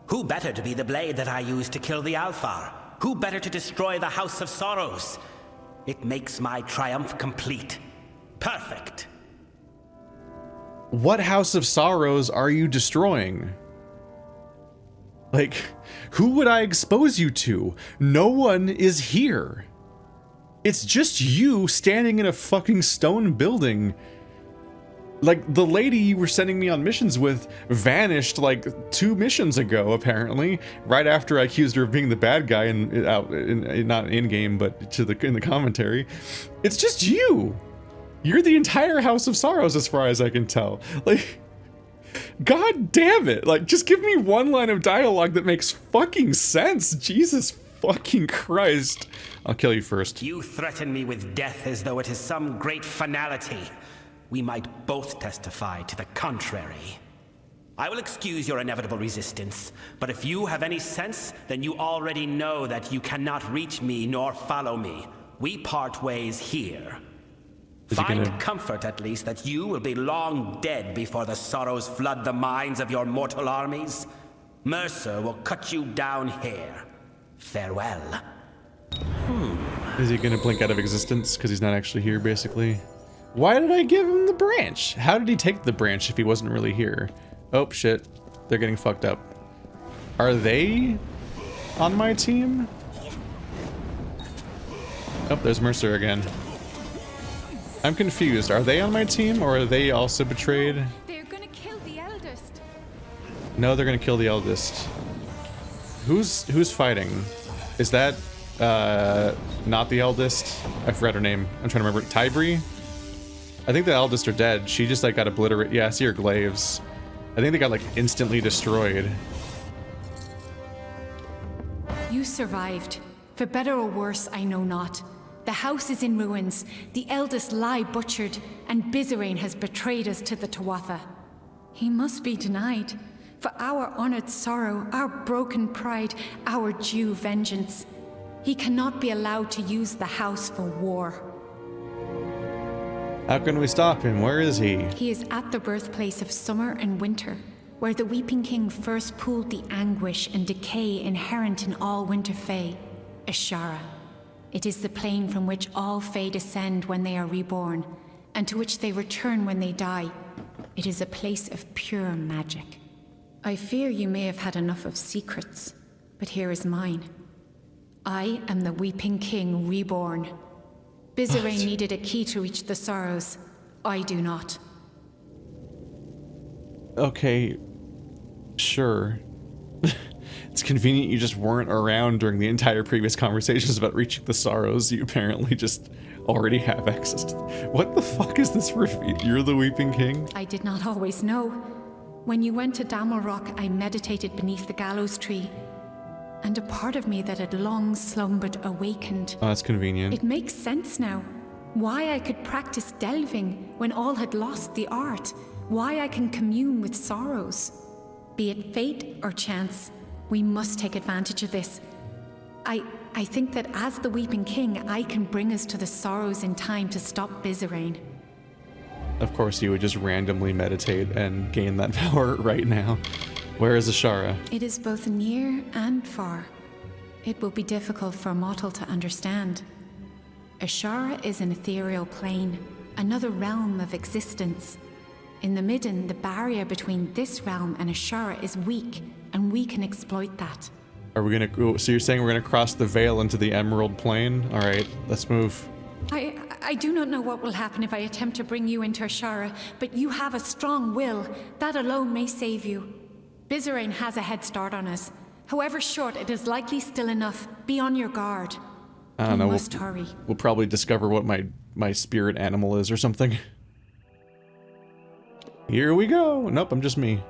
Who better to be the blade that I used to kill the Alfar? Who better to destroy the House of Sorrows? It makes my triumph complete. Perfect. What House of Sorrows are you destroying? Like, who would I expose you to? No one is here. It's just you standing in a fucking stone building. Like, the lady you were sending me on missions with vanished like 2 missions ago, apparently. Right after I accused her of being the bad guy, not in-game, but in the commentary. It's just you. You're the entire House of Sorrows as far as I can tell. Like, god damn it. Like, just give me one line of dialogue that makes fucking sense. Jesus fucking Christ. I'll kill you first. You threaten me with death as though it is some great finality. We might both testify to the contrary. I will excuse your inevitable resistance, but if you have any sense, then you already know that you cannot reach me nor follow me. We part ways here. Find comfort, at least, that you will be long dead before the sorrows flood the minds of your mortal armies. Mercer will cut you down here. Farewell. Is he gonna blink out of existence because he's not actually here, basically? Why did I give him the branch? How did he take the branch if he wasn't really here? Oh, shit. They're getting fucked up. Are they on my team? Oh, there's Mercer again. I'm confused. Are they on my team, or are they also betrayed? They're gonna kill the eldest. No, they're gonna kill the eldest. Who's fighting? Is that not the eldest? I forgot her name. I'm trying to remember. Tybri? I think the eldest are dead. She just like got obliterated. Yeah, I see her glaives. I think they got like instantly destroyed. You survived. For better or worse, I know not. The house is in ruins, the eldest lie butchered, and Bizerain has betrayed us to the Tuatha. He must be denied. For our honored sorrow, our broken pride, our due vengeance. He cannot be allowed to use the house for war. How can we stop him? Where is he? He is at the birthplace of summer and winter, where the Weeping King first pooled the anguish and decay inherent in all winter fae, Ashara. It is the plane from which all fae descend when they are reborn, and to which they return when they die. It is a place of pure magic. I fear you may have had enough of secrets, but here is mine. I am the Weeping King reborn. Bizerain needed a key to reach the sorrows. I do not. Okay, sure. It's convenient you just weren't around during the entire previous conversations about reaching the sorrows. You apparently just already have access to What the fuck is this refuge? You're the Weeping King? I did not always know. When you went to Damelrock, I meditated beneath the gallows tree. And a part of me that had long slumbered awakened. Oh, that's convenient. It makes sense now. Why I could practice delving when all had lost the art. Why I can commune with sorrows. Be it fate or chance, we must take advantage of this. I think that as the Weeping King, I can bring us to the sorrows in time to stop Bizerain. Of course, you would just randomly meditate and gain that power right now. Where is Ashara? It is both near and far. It will be difficult for a mortal to understand. Ashara is an ethereal plane, another realm of existence. In the Midden, the barrier between this realm and Ashara is weak, and we can exploit that. Are we gonna go? So you're saying we're gonna cross the veil into the Emerald Plane? All right, let's move. I do not know what will happen if I attempt to bring you into Ashara, but you have a strong will. That alone may save you. Bizerain has a head start on us. However short, it is likely still enough. Be on your guard. I don't know. We must hurry. We'll probably discover what my spirit animal is or something. Here we go. Nope, I'm just me.